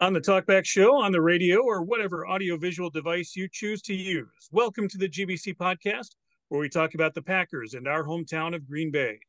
On the Talkback Show, on the radio, or whatever audiovisual device you choose to use. Welcome to the GBC podcast, where we talk about the Packers and our hometown of Green Bay.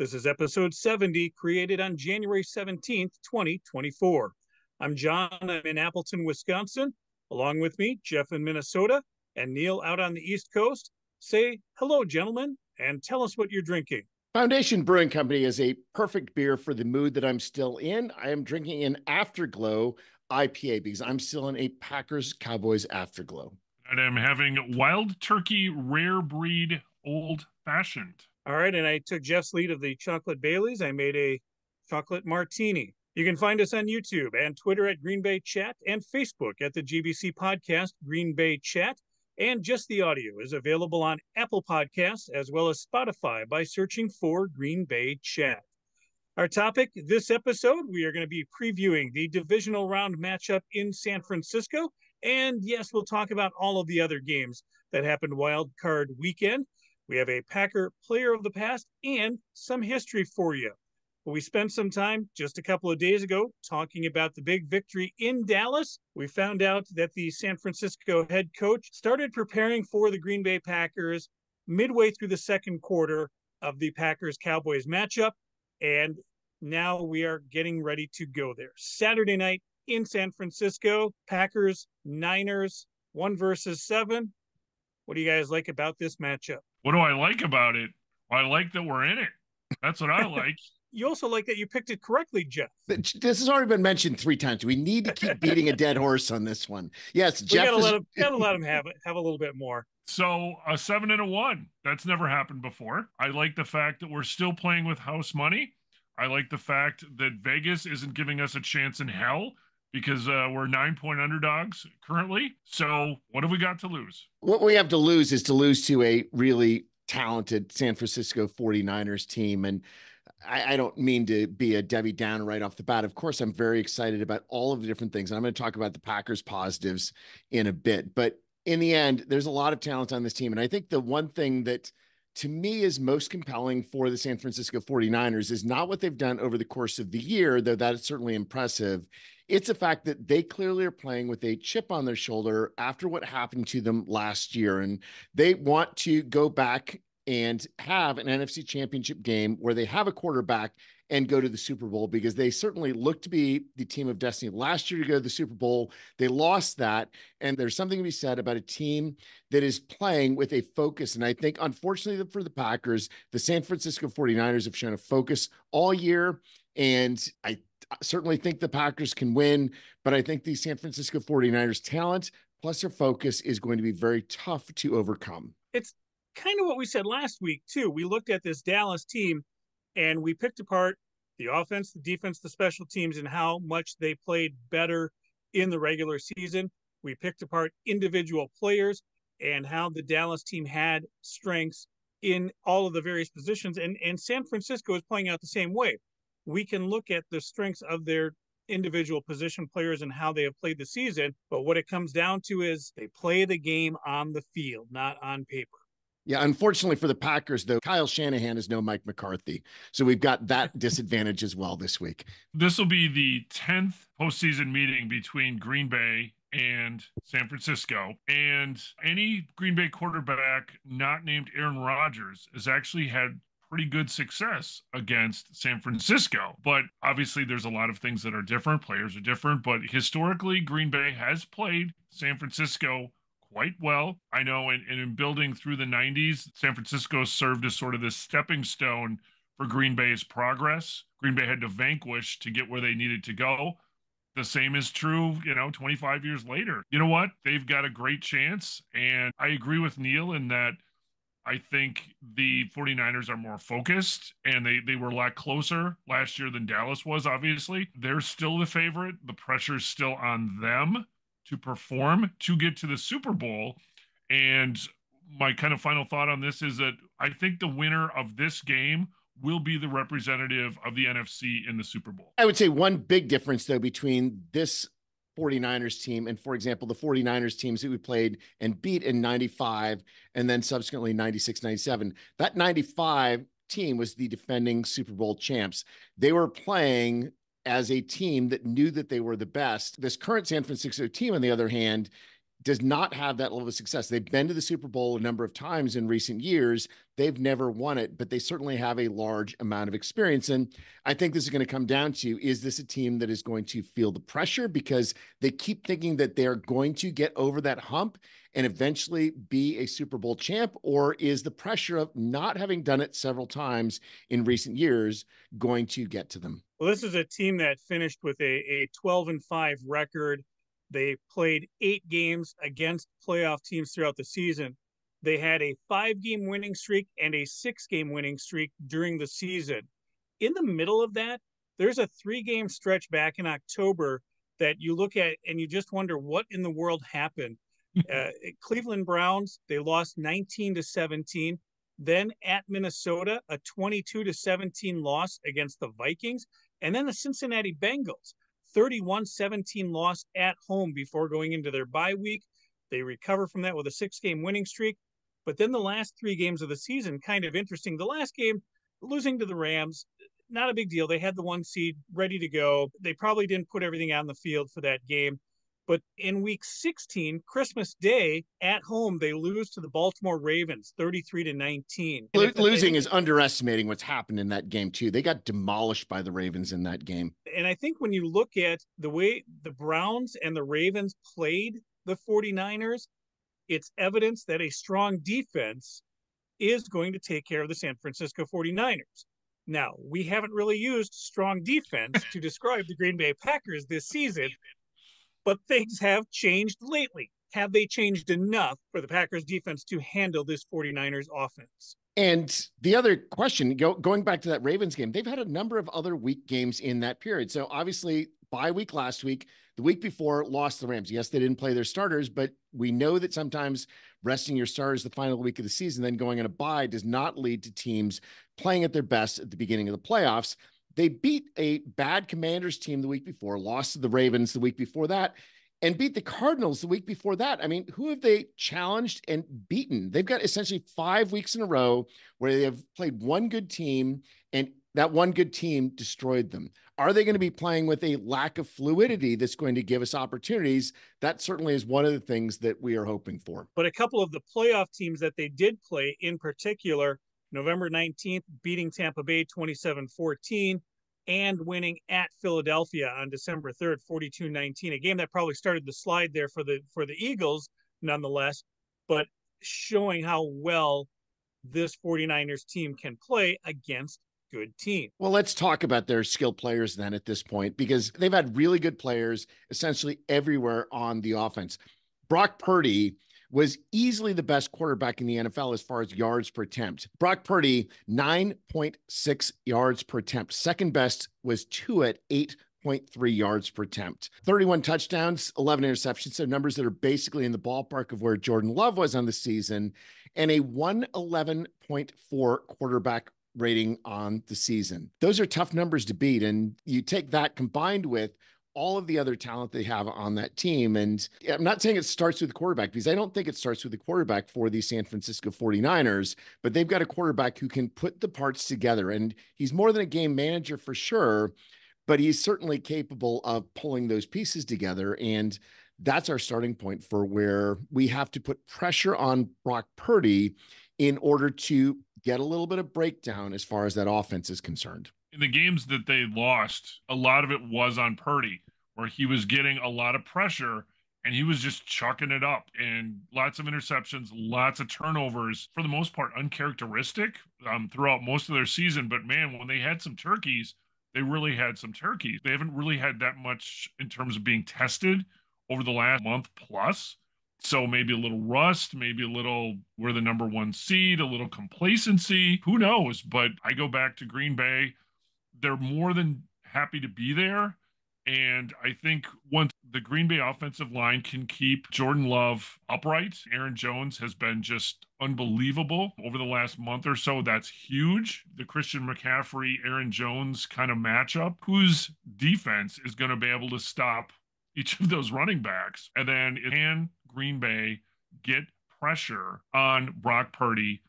This is episode 70, created on January 17th, 2024. I'm John. I'm in Appleton, Wisconsin. Along with me, Jeff in Minnesota, and Neil out on the East Coast. Say hello, gentlemen, and tell us what you're drinking. Foundation Brewing Company is a perfect beer for the mood that I'm still in. I am drinking an Afterglow IPA because I'm still in a Packers Cowboys Afterglow. And I'm having Wild Turkey Rare Breed Old Fashioned. All right, and I took Jeff's lead of the chocolate Baileys. I made a chocolate martini. You can find us on YouTube and Twitter at Green Bay Chat and Facebook at the GBC podcast Green Bay Chat. And just the audio is available on Apple Podcasts as well as Spotify by searching for Green Bay Chat. Our topic this episode, we are going to be previewing the divisional round matchup in San Francisco. And yes, we'll talk about all of the other games that happened wild card weekend. We have a Packer player of the past and some history for you. We spent some time just a couple of days ago talking about the big victory in Dallas. We found out that the San Francisco head coach started preparing for the Green Bay Packers midway through the second quarter of the Packers-Cowboys matchup, and now we are getting ready to go there. Saturday night in San Francisco, Packers-Niners, 1-7. What do you guys like about this matchup? What do I like about it? Well, I like that we're in it. That's what I like. You also like that you picked it correctly, Jeff. This has already been mentioned 3 times. We need to keep beating a dead horse on this one. Yes, Jeff. We gotta let him have it. Have a little bit more. So a 7-1. That's never happened before. I like the fact that we're still playing with house money. I like the fact that Vegas isn't giving us a chance in hell because we're 9-point underdogs currently. So what have we got to lose? What we have to lose is to lose to a really talented San Francisco 49ers team. And I don't mean to be a Debbie Downer right off the bat. Of course, I'm very excited about all of the different things. And I'm going to talk about the Packers positives in a bit. But in the end, there's a lot of talent on this team. And I think the one thing that to me is most compelling for the San Francisco 49ers is not what they've done over the course of the year, though that is certainly impressive. It's the fact that they clearly are playing with a chip on their shoulder after what happened to them last year. And they want to go back and have an NFC championship game where they have a quarterback and go to the Super Bowl, because they certainly look to be the team of destiny last year to go to the Super Bowl. They lost that. And there's something to be said about a team that is playing with a focus. And I think, unfortunately for the Packers, the San Francisco 49ers have shown a focus all year. And I certainly think the Packers can win, but I think the San Francisco 49ers talent plus their focus is going to be very tough to overcome. It's kind of what we said last week, too. We looked at this Dallas team and we picked apart the offense, the defense, the special teams, and how much they played better in the regular season. We picked apart individual players and how the Dallas team had strengths in all of the various positions. And San Francisco is playing out the same way. We can look at the strengths of their individual position players and how they have played the season. But what it comes down to is they play the game on the field, not on paper. Yeah, unfortunately for the Packers, though, Kyle Shanahan is no Mike McCarthy. So we've got that disadvantage as well this week. This will be the 10th postseason meeting between Green Bay and San Francisco. And any Green Bay quarterback not named Aaron Rodgers has actually had pretty good success against San Francisco. But obviously there's a lot of things that are different. Players are different. But historically, Green Bay has played San Francisco quite well. I know in building through the 90s, San Francisco served as sort of this stepping stone for Green Bay's progress. Green Bay had to vanquish to get where they needed to go. The same is true, 25 years later. You know what? They've got a great chance. And I agree with Neil in that I think the 49ers are more focused, and they were a lot closer last year than Dallas was, obviously. They're still the favorite. The pressure's still on them to perform to get to the Super Bowl. And my kind of final thought on this is that I think the winner of this game will be the representative of the NFC in the Super Bowl. I would say one big difference, though, between this 49ers team and, for example, the 49ers teams that we played and beat in 95 and then subsequently 96, 97, that 95 team was the defending Super Bowl champs. They were playing as a team that knew that they were the best. This current San Francisco team, on the other hand, does not have that level of success. They've been to the Super Bowl a number of times in recent years. They've never won it, but they certainly have a large amount of experience. And I think this is going to come down to, is this a team that is going to feel the pressure because they keep thinking that they're going to get over that hump and eventually be a Super Bowl champ? Or is the pressure of not having done it several times in recent years going to get to them? Well, this is a team that finished with a 12-5 record. They played 8 games against playoff teams throughout the season. They had a 5-game winning streak and a 6-game winning streak during the season. In the middle of that, there's a 3-game stretch back in October that you look at and you just wonder what in the world happened. Cleveland Browns, they lost 19-17. Then at Minnesota, a 22-17 loss against the Vikings. And then the Cincinnati Bengals, 31-17 loss at home before going into their bye week. They recover from that with a 6-game winning streak. But then the last 3 games of the season, kind of interesting. The last game, losing to the Rams, not a big deal. They had the 1 seed ready to go. They probably didn't put everything on the field for that game. But in week 16, Christmas Day, at home, they lose to the Baltimore Ravens, 33-19. Losing is underestimating what's happened in that game, too. They got demolished by the Ravens in that game. And I think when you look at the way the Browns and the Ravens played the 49ers, it's evidence that a strong defense is going to take care of the San Francisco 49ers. Now, we haven't really used strong defense to describe the Green Bay Packers this season, but things have changed lately. Have they changed enough for the Packers defense to handle this 49ers offense? And the other question, going back to that Ravens game, they've had a number of other weak games in that period. So obviously, bye week last week, the week before, lost the Rams. Yes, they didn't play their starters, but we know that sometimes resting your starters the final week of the season, then going on a bye, does not lead to teams playing at their best at the beginning of the playoffs. They beat a bad Commanders team the week before, lost to the Ravens the week before that, and beat the Cardinals the week before that. I mean, who have they challenged and beaten? They've got essentially 5 weeks in a row where they have played one good team, and that one good team destroyed them. Are they going to be playing with a lack of fluidity that's going to give us opportunities? That certainly is one of the things that we are hoping for. But a couple of the playoff teams that they did play, in particular, November 19th, beating Tampa Bay 27-14, and winning at Philadelphia on December 3rd, 42-19, a game that probably started the slide there for the Eagles, nonetheless, but showing how well this 49ers team can play against good team. Well, let's talk about their skilled players then at this point, because they've had really good players essentially everywhere on the offense. Brock Purdy was easily the best quarterback in the NFL as far as yards per attempt. Brock Purdy, 9.6 yards per attempt. Second best was Tua at 8.3 yards per attempt. 31 touchdowns, 11 interceptions, so numbers that are basically in the ballpark of where Jordan Love was on the season, and a 111.4 quarterback rating on the season. Those are tough numbers to beat, and you take that combined with all of the other talent they have on that team. And I'm not saying it starts with the quarterback, because I don't think it starts with the quarterback for the San Francisco 49ers, but they've got a quarterback who can put the parts together. And he's more than a game manager for sure, but he's certainly capable of pulling those pieces together. And that's our starting point for where we have to put pressure on Brock Purdy in order to get a little bit of breakdown as far as that offense is concerned. In the games that they lost, a lot of it was on Purdy, where he was getting a lot of pressure and he was just chucking it up, and lots of interceptions, lots of turnovers, for the most part uncharacteristic throughout most of their season. But man, when they had some turkeys, they really had some turkeys. They haven't really had that much in terms of being tested over the last month plus. So maybe a little rust, maybe a little, we're the number 1 seed, a little complacency, who knows? But I go back to Green Bay. They're more than happy to be there. And I think once the Green Bay offensive line can keep Jordan Love upright, Aaron Jones has been just unbelievable over the last month or so. That's huge. The Christian McCaffrey, Aaron Jones kind of matchup, whose defense is going to be able to stop each of those running backs. And then can Green Bay get pressure on Brock Purdy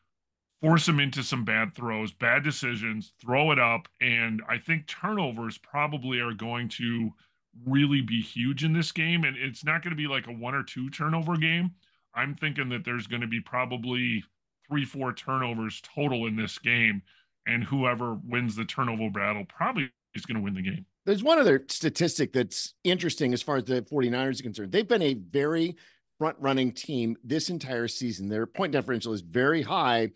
force them into some bad throws, bad decisions, throw it up. And I think turnovers probably are going to really be huge in this game. And it's not going to be like a 1 or 2 turnover game. I'm thinking that there's going to be probably 3, 4 turnovers total in this game. And whoever wins the turnover battle probably is going to win the game. There's one other statistic that's interesting as far as the 49ers are concerned. They've been a very front-running team this entire season. Their point differential is very high.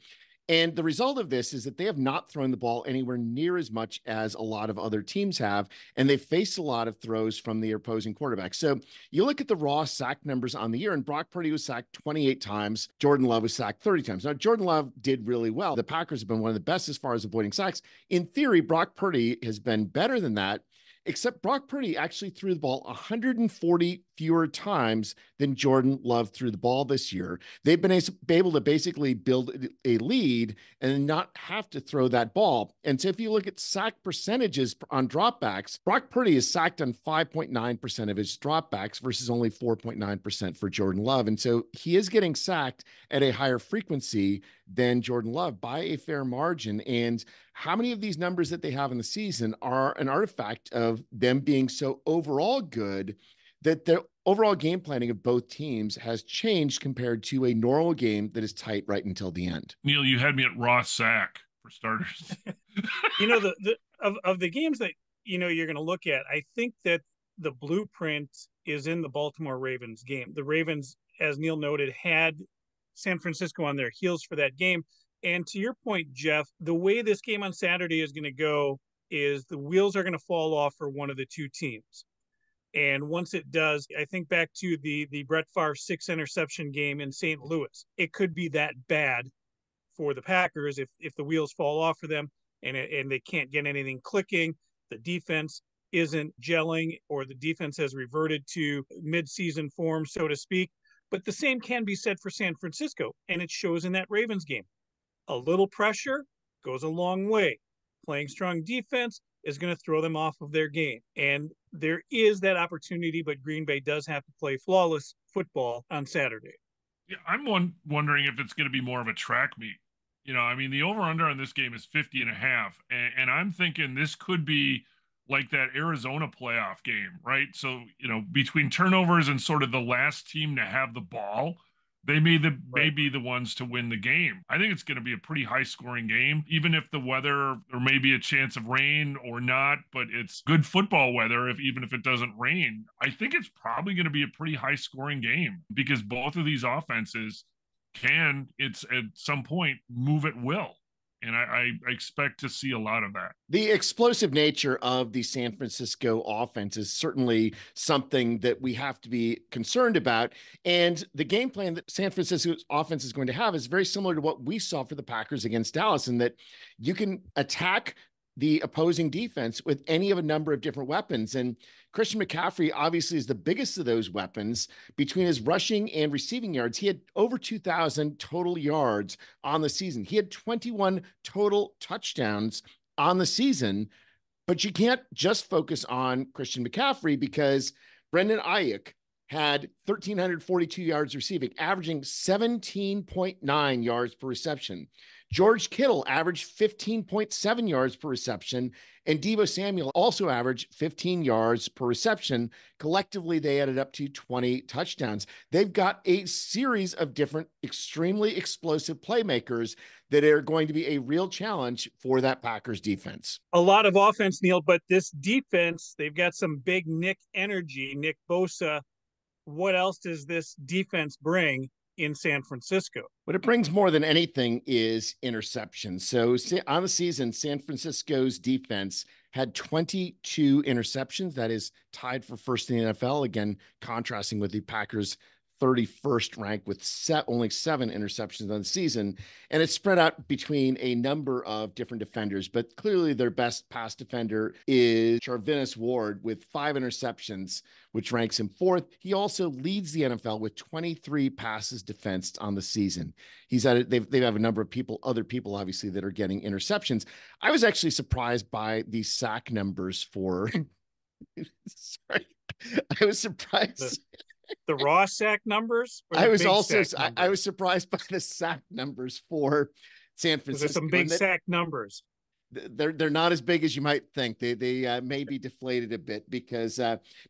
And the result of this is that they have not thrown the ball anywhere near as much as a lot of other teams have, and they've faced a lot of throws from the opposing quarterback. So you look at the raw sack numbers on the year, and Brock Purdy was sacked 28 times. Jordan Love was sacked 30 times. Now, Jordan Love did really well. The Packers have been one of the best as far as avoiding sacks. In theory, Brock Purdy has been better than that, except Brock Purdy actually threw the ball 140 fewer times than Jordan Love threw the ball this year. They've been able to basically build a lead and not have to throw that ball. And so if you look at sack percentages on dropbacks, Brock Purdy is sacked on 5.9% of his dropbacks versus only 4.9% for Jordan Love. And so he is getting sacked at a higher frequency than Jordan Love by a fair margin. And how many of these numbers that they have in the season are an artifact of them being so overall good that the overall game planning of both teams has changed compared to a normal game that is tight right until the end? Neil, you had me at raw sack for starters. Of the games that you're going to look at, I think that the blueprint is in the Baltimore Ravens game. The Ravens, as Neil noted, had San Francisco on their heels for that game. And to your point, Jeff, the way this game on Saturday is going to go is the wheels are going to fall off for one of the two teams. And once it does, I think back to the Brett Favre 6 interception game in St. Louis. It could be that bad for the Packers if the wheels fall off for them and they can't get anything clicking. The defense isn't gelling, or the defense has reverted to midseason form, so to speak. But the same can be said for San Francisco, and it shows in that Ravens game. A little pressure goes a long way. Playing strong defense is going to throw them off of their game. And there is that opportunity, but Green Bay does have to play flawless football on Saturday. Yeah, I'm wondering if it's going to be more of a track meet. I mean, the over-under on this game is 50.5, and I'm thinking this could be like that Arizona playoff game, right? So, between turnovers and sort of the last team to have the ball, they may be the ones to win the game. I think it's going to be a pretty high-scoring game, even if the weather, there may be a chance of rain or not, but it's good football weather even if it doesn't rain. I think it's probably going to be a pretty high-scoring game because both of these offenses it's at some point move at will. And I expect to see a lot of that. The explosive nature of the San Francisco offense is certainly something that we have to be concerned about. And the game plan that San Francisco's offense is going to have is very similar to what we saw for the Packers against Dallas, in that you can attack the opposing defense with any of a number of different weapons. And Christian McCaffrey obviously is the biggest of those weapons. Between his rushing and receiving yards, he had over 2,000 total yards on the season. He had 21 total touchdowns on the season, but you can't just focus on Christian McCaffrey because Brendan Ayuk had 1,342 yards receiving, averaging 17.9 yards per reception. George Kittle averaged 15.7 yards per reception, and Deebo Samuel also averaged 15 yards per reception. Collectively, they added up to 20 touchdowns. They've got a series of different extremely explosive playmakers that are going to be a real challenge for that Packers defense. A lot of offense, Neil, but this defense, they've got some big Nick energy, Nick Bosa. What else does this defense bring in San Francisco? What it brings more than anything is interceptions. So on the season, San Francisco's defense had 22 interceptions. That is tied for first in the NFL. Again, contrasting with the Packers' 31st rank with only 7 interceptions on the season. And it's spread out between a number of different defenders, but clearly their best pass defender is Charvarius Ward with 5 interceptions, which ranks him 4th. He also leads the NFL with 23 passes defensed on the season. They have a number of other people obviously that are getting interceptions. I was actually surprised by the sack numbers for sorry. I was surprised. The raw sack numbers? I was surprised by the sack numbers for San Because there's some Francisco. big sack numbers. They're not as big as you might think. They may be deflated a bit because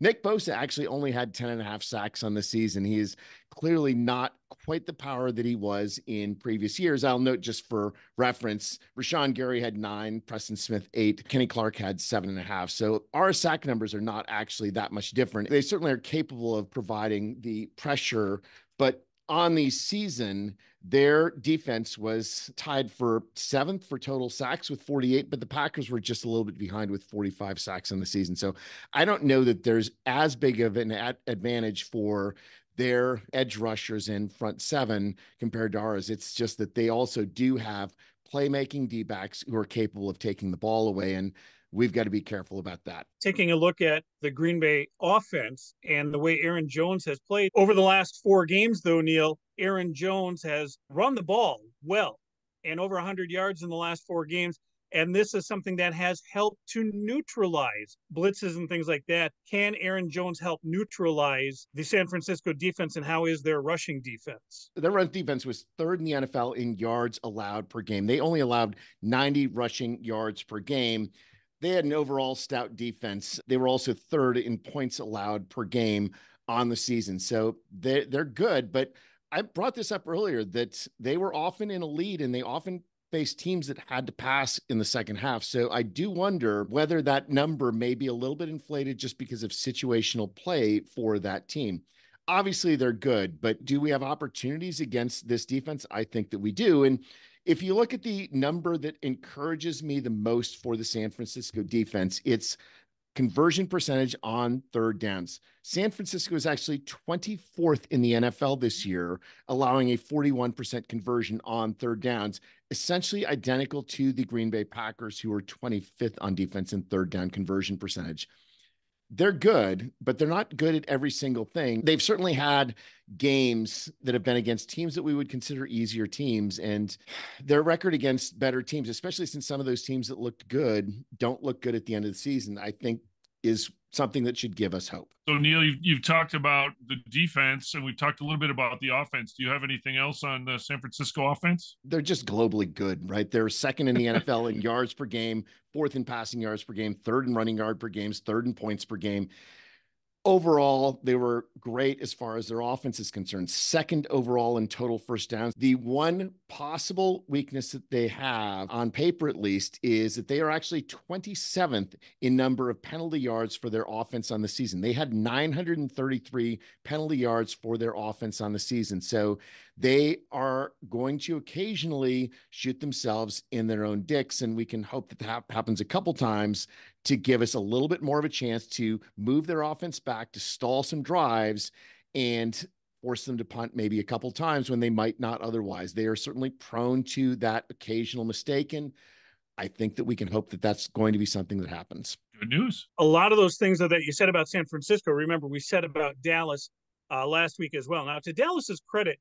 Nick Bosa actually only had 10.5 sacks on the season. He is clearly not quite the power that he was in previous years. I'll note, just for reference, Rashawn Gary had 9, Preston Smith 8, Kenny Clark had 7.5. So our sack numbers are not actually that much different. They certainly are capable of providing the pressure, but on the season, their defense was tied for 7th for total sacks with 48, but the Packers were just a little bit behind with 45 sacks in the season. So I don't know that there's as big of an advantage for their edge rushers in front 7 compared to ours. It's just that they also do have playmaking D-backs who are capable of taking the ball away, and we've got to be careful about that. Taking a look at the Green Bay offense and the way Aaron Jones has played over the last 4 games, though, Neil, Aaron Jones has run the ball well and over 100 yards in the last 4 games. And this is something that has helped to neutralize blitzes and things like that. Can Aaron Jones help neutralize the San Francisco defense, and how is their rushing defense? Their run defense was 3rd in the NFL in yards allowed per game. They only allowed 90 rushing yards per game. They had an overall stout defense. They were also 3rd in points allowed per game on the season. So they're good, but I brought this up earlier that they were often in a lead and they often faced teams that had to pass in the second half. So I do wonder whether that number may be a little bit inflated just because of situational play for that team. Obviously, they're good, but do we have opportunities against this defense? I think that we do. And if you look at the number that encourages me the most for the San Francisco defense, it's conversion percentage on 3rd downs. San Francisco is actually 24th in the NFL this year, allowing a 41% conversion on 3rd downs, essentially identical to the Green Bay Packers, who are 25th on defense in 3rd down conversion percentage. They're good, but they're not good at every single thing. They've certainly had games that have been against teams that we would consider easier teams, and their record against better teams, especially since some of those teams that looked good don't look good at the end of the season, I think is something that should give us hope. So, Neil, you've talked about the defense, and we've talked a little bit about the offense. Do you have anything else on the San Francisco offense? They're just globally good, right? They're 2nd in the NFL in yards per game, 4th in passing yards per game, 3rd in running yard per game, 3rd in points per game. Overall, they were great as far as their offense is concerned. 2nd overall in total first downs. The one possible weakness that they have, on paper at least, is that they are actually 27th in number of penalty yards for their offense on the season. They had 933 penalty yards for their offense on the season. So they are going to occasionally shoot themselves in their own dicks, and we can hope that that happens a couple times to give us a little bit more of a chance to move their offense back, to stall some drives and force them to punt maybe a couple times when they might not otherwise. They are certainly prone to that occasional mistake, and I think that we can hope that that's going to be something that happens. Good news. A lot of those things that you said about San Francisco, remember we said about Dallas last week as well. Now, to Dallas's credit,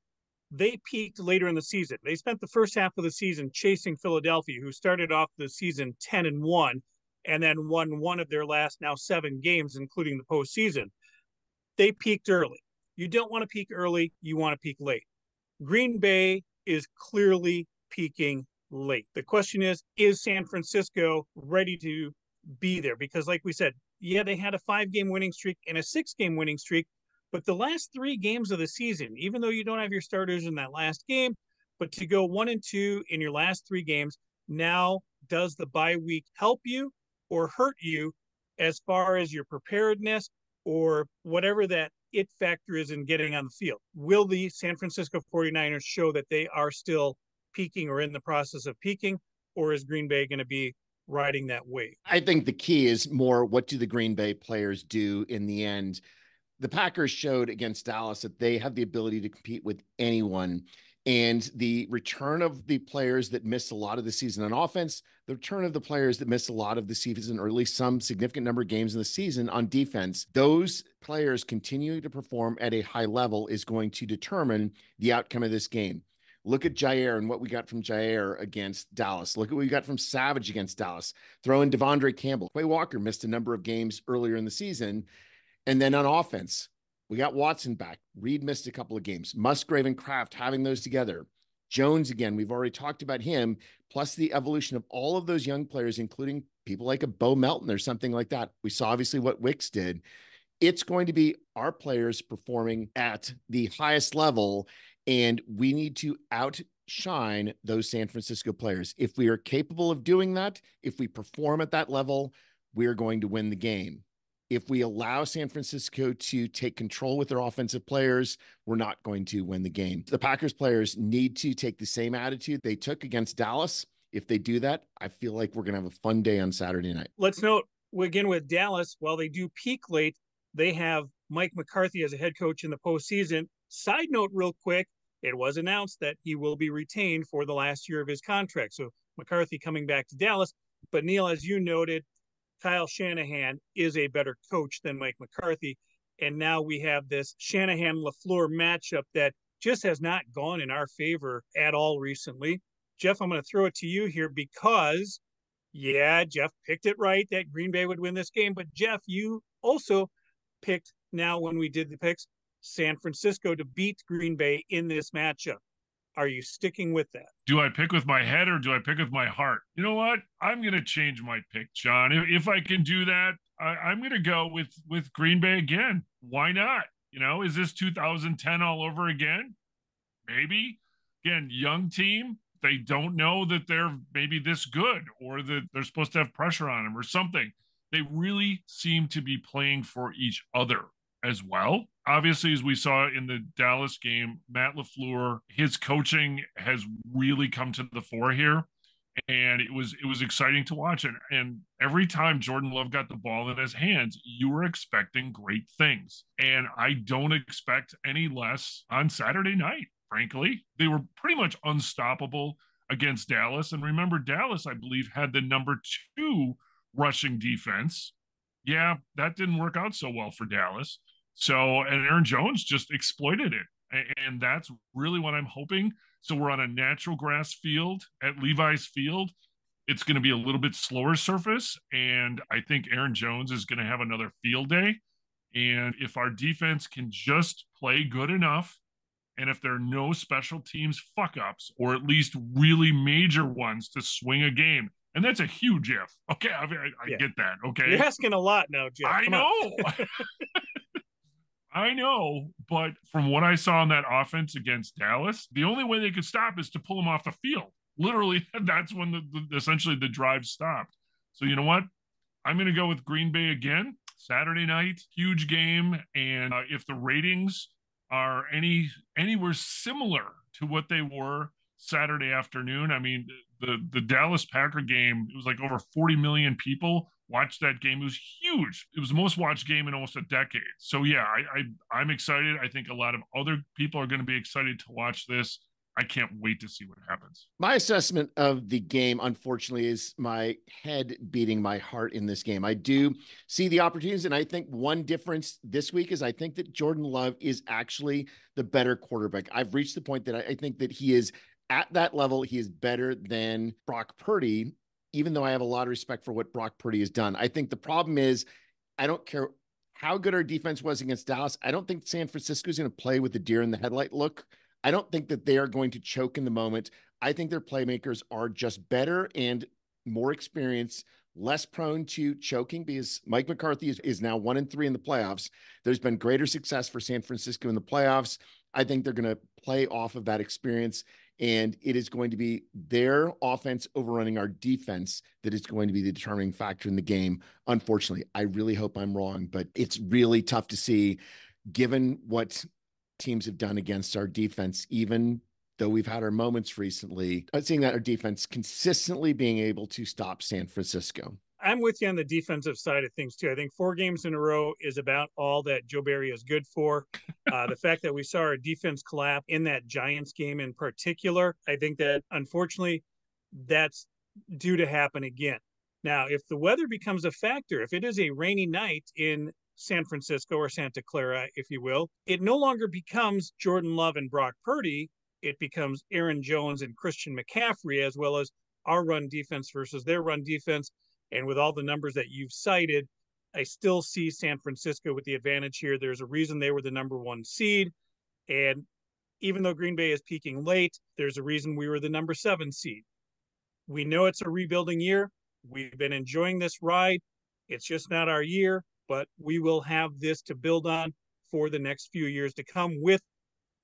they peaked later in the season. They spent the first half of the season chasing Philadelphia, who started off the season 10-1. And then won one of their last now 7 games, including the postseason. They peaked early. You don't want to peak early. You want to peak late. Green Bay is clearly peaking late. The question is San Francisco ready to be there? Because like we said, yeah, they had a 5-game winning streak and a 6-game winning streak, but the last 3 games of the season, even though you don't have your starters in that last game, but to go 1-2 in your last 3 games, now does the bye week help you or hurt you as far as your preparedness or whatever that it factor is in getting on the field? Will the San Francisco 49ers show that they are still peaking or in the process of peaking, or is Green Bay going to be riding that wave? I think the key is more, what do the Green Bay players do in the end? The Packers showed against Dallas that they have the ability to compete with anyone. And the return of the players that missed a lot of the season on offense, the return of the players that missed a lot of the season, or at least some significant number of games in the season on defense, those players continuing to perform at a high level is going to determine the outcome of this game. Look at Jair and what we got from Jair against Dallas. Look at what we got from Savage against Dallas. Throw in Devondre Campbell. Quay Walker missed a number of games earlier in the season. And then on offense, we got Watson back. Reed missed a couple of games. Musgrave and Kraft having those together. Jones, again, we've already talked about him, plus the evolution of all of those young players, including people like a Bo Melton or something like that. We saw obviously what Wicks did. It's going to be our players performing at the highest level, and we need to outshine those San Francisco players. If we are capable of doing that, if we perform at that level, we're going to win the game. If we allow San Francisco to take control with their offensive players, we're not going to win the game. The Packers players need to take the same attitude they took against Dallas. If they do that, I feel like we're going to have a fun day on Saturday night. Let's note, again, with Dallas, while they do peak late, they have Mike McCarthy as a head coach in the postseason. Side note, real quick, it was announced that he will be retained for the last year of his contract. So McCarthy coming back to Dallas. But Neil, as you noted, Kyle Shanahan is a better coach than Mike McCarthy. And now we have this Shanahan-LaFleur matchup that just has not gone in our favor at all recently. Jeff, I'm going to throw it to you here because, yeah, Jeff picked it right that Green Bay would win this game. But Jeff, you also picked, now when we did the picks, San Francisco to beat Green Bay in this matchup. Are you sticking with that? Do I pick with my head or do I pick with my heart? You know what? I'm going to change my pick, John. If I can do that, I'm going to go with Green Bay again. Why not? Is this 2010 all over again? Maybe. Again, young team. They don't know that they're maybe this good or that they're supposed to have pressure on them or something. They really seem to be playing for each other as well. Obviously, as we saw in the Dallas game, Matt LaFleur, his coaching has really come to the fore here. And it was exciting to watch. And every time Jordan Love got the ball in his hands, you were expecting great things. And I don't expect any less on Saturday night, frankly. They were pretty much unstoppable against Dallas. And remember, Dallas, I believe, had the number 2 rushing defense. Yeah, that didn't work out so well for Dallas. So, and Aaron Jones just exploited it. And that's really what I'm hoping. So we're on a natural grass field at Levi's Field. It's going to be a little bit slower surface. And I think Aaron Jones is going to have another field day. And if our defense can just play good enough, and if there are no special teams fuck-ups, or at least really major ones to swing a game, and that's a huge if. Okay, I get that. Okay. You're asking a lot now, Jeff. I know. I know, but from what I saw in that offense against Dallas, the only way they could stop is to pull them off the field. Literally, that's when essentially the drive stopped. So you know what? I'm going to go with Green Bay again. Saturday night, huge game. And if the ratings are anywhere similar to what they were Saturday afternoon, I mean, the Dallas Packer game, it was like over 40 million people watched that game. It was huge. It was the most watched game in almost a decade. So yeah, I'm excited. I think a lot of other people are going to be excited to watch this. I can't wait to see what happens. My assessment of the game, unfortunately, is my head beating my heart in this game. I do see the opportunities, and I think one difference this week is I think that Jordan Love is actually the better quarterback. I've reached the point that I think that he is at that level. He is better than Brock Purdy, even though I have a lot of respect for what Brock Purdy has done. I think the problem is I don't care how good our defense was against Dallas. I don't think San Francisco is going to play with the deer in the headlight look. I don't think that they are going to choke in the moment. I think their playmakers are just better and more experienced, less prone to choking because Mike McCarthy is now 1-3 in the playoffs. There's been greater success for San Francisco in the playoffs. I think they're going to play off of that experience, and it is going to be their offense overrunning our defense that is going to be the determining factor in the game. Unfortunately, I really hope I'm wrong, but it's really tough to see given what teams have done against our defense, even though we've had our moments recently, seeing that our defense consistently being able to stop San Francisco. I'm with you on the defensive side of things too. I think 4 games in a row is about all that Joe Barry is good for. The fact that we saw our defense collapse in that Giants game in particular, I think that unfortunately that's due to happen again. Now, if the weather becomes a factor, if it is a rainy night in San Francisco or Santa Clara, if you will, it no longer becomes Jordan Love and Brock Purdy. It becomes Aaron Jones and Christian McCaffrey, as well as our run defense versus their run defense. And with all the numbers that you've cited, I still see San Francisco with the advantage here. There's a reason they were the number 1 seed. And even though Green Bay is peaking late, there's a reason we were the number 7 seed. We know it's a rebuilding year. We've been enjoying this ride. It's just not our year, but we will have this to build on for the next few years to come with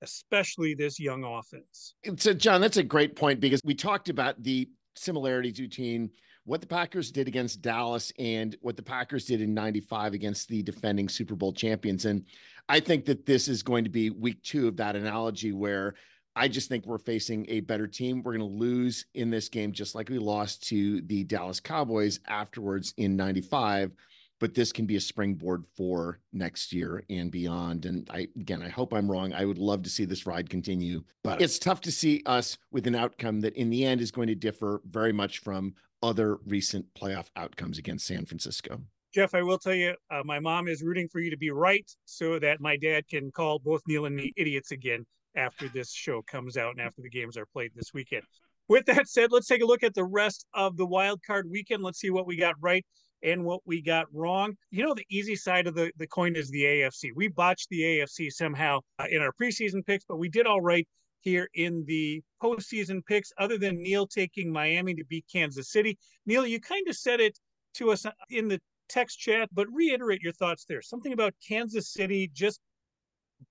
especially this young offense. So, John, that's a great point because we talked about the similarities between what the Packers did against Dallas and what the Packers did in 95 against the defending Super Bowl champions. And I think that this is going to be week 2 of that analogy where I just think we're facing a better team. We're going to lose in this game, just like we lost to the Dallas Cowboys afterwards in 95. But this can be a springboard for next year and beyond. And I hope I'm wrong. I would love to see this ride continue, but it's tough to see us with an outcome that in the end is going to differ very much from other recent playoff outcomes against San Francisco. Jeff, I will tell you, my mom is rooting for you to be right so that my dad can call both Neil and me idiots again after this show comes out and after the games are played this weekend. With that said, let's take a look at the rest of the wild card weekend. Let's see what we got right and what we got wrong. You know, the easy side of the coin is the AFC. We botched the AFC somehow in our preseason picks, but we did all right here in the postseason picks, other than Neil taking Miami to beat Kansas City. Neil, you kind of said it to us in the text chat, but reiterate your thoughts there. Something about Kansas City just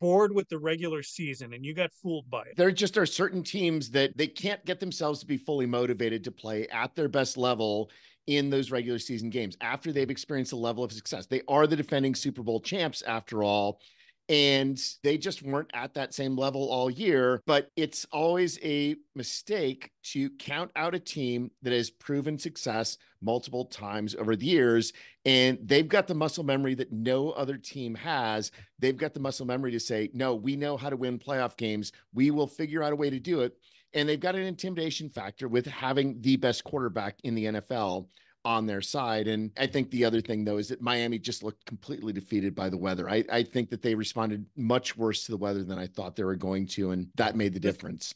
bored with the regular season and you got fooled by it. There just are certain teams that they can't get themselves to be fully motivated to play at their best level in those regular season games after they've experienced a level of success. They are the defending Super Bowl champs after all, and they just weren't at that same level all year. But it's always a mistake to count out a team that has proven success multiple times over the years. And they've got the muscle memory that no other team has. They've got the muscle memory to say, no, we know how to win playoff games. We will figure out a way to do it. And they've got an intimidation factor with having the best quarterback in the NFL on their side. And I think the other thing, though, is that Miami just looked completely defeated by the weather. I think that they responded much worse to the weather than I thought they were going to, and that made the difference.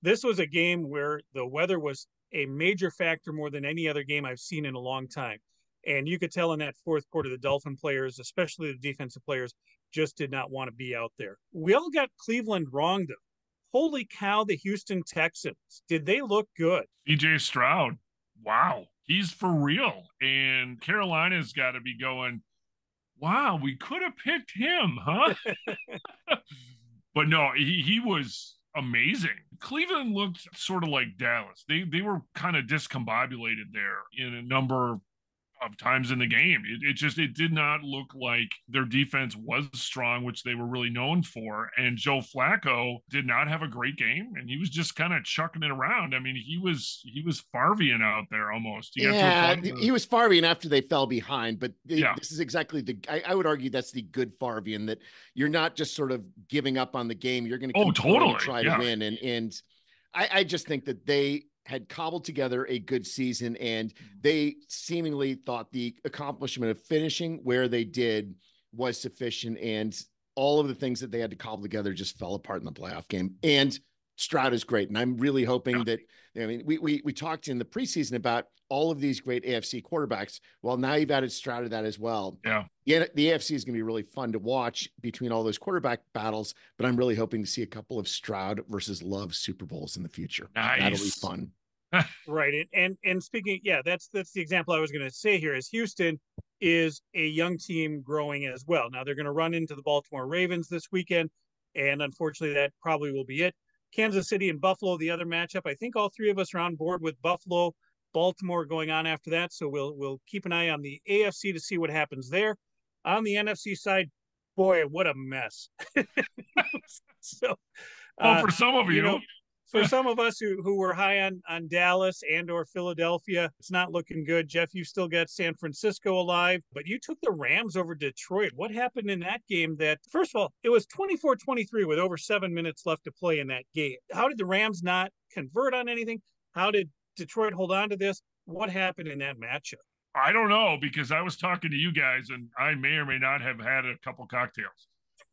This was a game where the weather was a major factor more than any other game I've seen in a long time. And you could tell in that fourth quarter, the Dolphin players, especially the defensive players, just did not want to be out there. We all got Cleveland wrong, though. Holy cow, the Houston Texans. Did they look good? CJ Stroud. Wow. He's for real. And Carolina's got to be going, wow, we could have picked him, huh? But no, he was amazing. Cleveland looked sort of like Dallas. They were kind of discombobulated there in a number of times in the game. It did not look like their defense was strong, which they were really known for. And Joe Flacco did not have a great game, and he was just kind of chucking it around. I mean, he was Favrean out there almost. He was Favrean after they fell behind, but this is exactly I would argue that's the good Favrean, that you're not just sort of giving up on the game. You're going to totally try to win. And I just think that they had cobbled together a good season, and they seemingly thought the accomplishment of finishing where they did was sufficient. And all of the things that they had to cobble together just fell apart in the playoff game. And Stroud is great. And I'm really hoping that, I mean, we talked in the preseason about all of these great AFC quarterbacks. Well, now you've added Stroud to that as well. Yeah. The AFC is going to be really fun to watch between all those quarterback battles, but I'm really hoping to see a couple of Stroud versus Love Super Bowls in the future. Nice. That'll be fun. Right. And speaking, that's the example I was going to say here is Houston is a young team growing as well. Now they're going to run into the Baltimore Ravens this weekend, and unfortunately that probably will be it. Kansas City and Buffalo, the other matchup. I think all three of us are on board with Buffalo, Baltimore going on after that. So we'll keep an eye on the AFC to see what happens there. On the NFC side, boy, what a mess. So, for some of you, for some of us who were high on Dallas and or Philadelphia, it's not looking good. Jeff, you still got San Francisco alive, but you took the Rams over Detroit. What happened in that game that, first of all, it was 24-23 with over 7 minutes left to play in that game. How did the Rams not convert on anything? How did Detroit hold on to this? What happened in that matchup? I don't know, because I was talking to you guys and I may or may not have had a couple cocktails.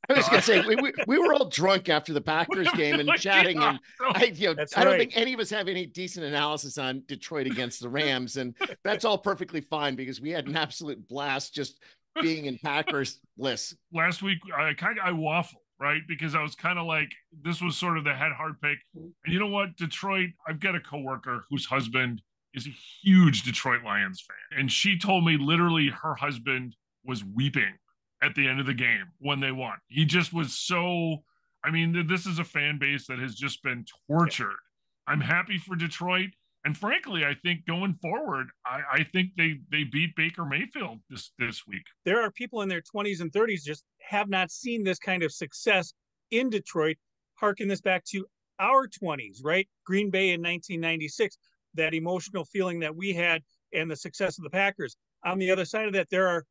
I was going to say, we were all drunk after the Packers game and chatting. And I don't think any of us have any decent analysis on Detroit against the Rams. And that's all perfectly fine because we had an absolute blast just being in Packers bliss. Last week, I waffled, right? Because I was kind of like, this was sort of the head hard pick. And you know what? Detroit, I've got a coworker whose husband is a huge Detroit Lions fan. And she told me literally her husband was weeping at the end of the game when they won. He just was so, I mean, this is a fan base that has just been tortured. I'm happy for Detroit. And frankly, I think going forward, I think they beat Baker Mayfield this week. There are people in their 20s and 30s just have not seen this kind of success in Detroit. Harken this back to our 20s, right? Green Bay in 1996, that emotional feeling that we had and the success of the Packers. On the other side of that, there are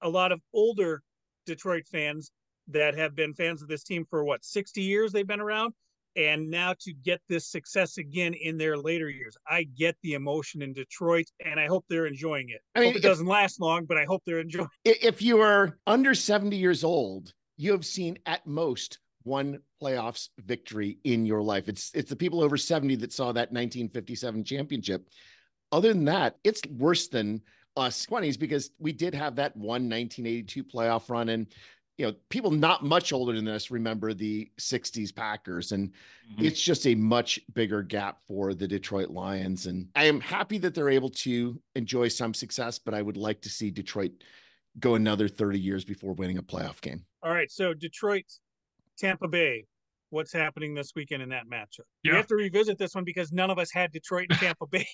a lot of older Detroit fans that have been fans of this team for 60 years they've been around. And now to get this success again in their later years, I get the emotion in Detroit, and I hope they're enjoying it. I hope it doesn't last long, but I hope they're enjoying it. If you are under 70 years old, you have seen at most one playoffs victory in your life. It's the people over 70 that saw that 1957 championship. Other than that, it's worse than us 20s because we did have that one 1982 playoff run, and people not much older than us remember the 60s Packers, and it's just a much bigger gap for the Detroit Lions. And I am happy that they're able to enjoy some success, but I would like to see Detroit go another 30 years before winning a playoff game. All right. So Detroit, Tampa Bay, what's happening this weekend in that matchup? Yeah. We have to revisit this one because none of us had Detroit and Tampa Bay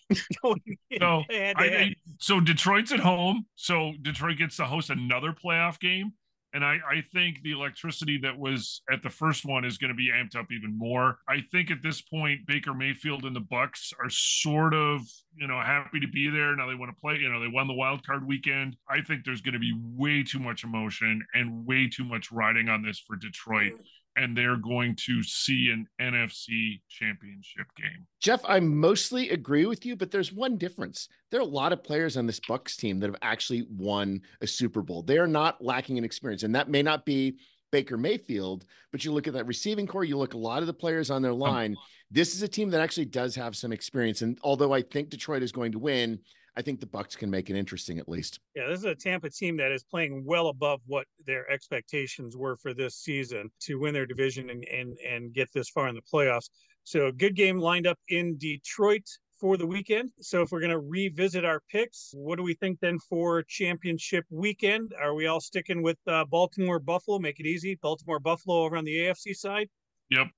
going in. So Detroit's at home. So Detroit gets to host another playoff game. And I think the electricity that was at the first one is going to be amped up even more. I think at this point, Baker Mayfield and the Bucs are sort of, happy to be there. Now they want to play, they won the wild card weekend. I think there's going to be way too much emotion and way too much riding on this for Detroit. And they're going to see an NFC championship game. Jeff, I mostly agree with you, but there's one difference. There are a lot of players on this Bucs team that have actually won a Super Bowl. They are not lacking in experience, and that may not be Baker Mayfield, but you look at that receiving core, you look at a lot of the players on their line. This is a team that actually does have some experience. And although I think Detroit is going to win, I think the Bucs can make it interesting at least. Yeah, this is a Tampa team that is playing well above what their expectations were for this season to win their division and get this far in the playoffs. So a good game lined up in Detroit for the weekend. So if we're going to revisit our picks, what do we think then for championship weekend? Are we all sticking with Baltimore Buffalo? Make it easy. Baltimore Buffalo over on the AFC side. Yep.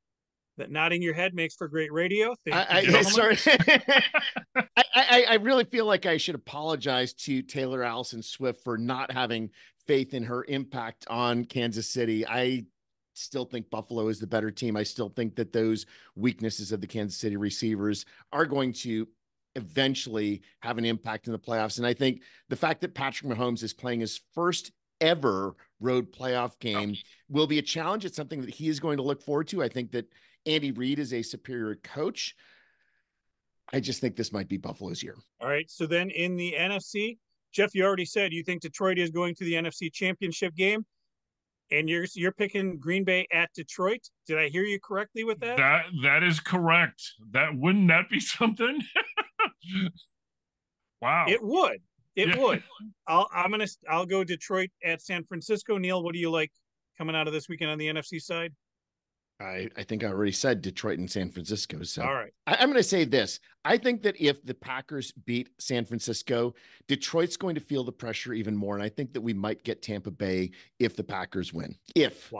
That nodding your head makes for great radio. Sorry. I really feel like I should apologize to Taylor Allison Swift for not having faith in her impact on Kansas City. I still think Buffalo is the better team. I still think that those weaknesses of the Kansas City receivers are going to eventually have an impact in the playoffs. And I think the fact that Patrick Mahomes is playing his first ever road playoff game will be a challenge. It's something that he is going to look forward to. I think that Andy Reid is a superior coach. I just think this might be Buffalo's year. All right. So then in the NFC, Jeff, you already said you think Detroit is going to the NFC Championship game, and you're picking Green Bay at Detroit. Did I hear you correctly with that? That is correct. Wouldn't that be something? Wow. It would. It would. I'll go Detroit at San Francisco. Neil, what do you like coming out of this weekend on the NFC side? I think I already said Detroit and San Francisco. So all right. I'm going to say this. I think that if the Packers beat San Francisco, Detroit's going to feel the pressure even more. And I think that we might get Tampa Bay if the Packers win. If.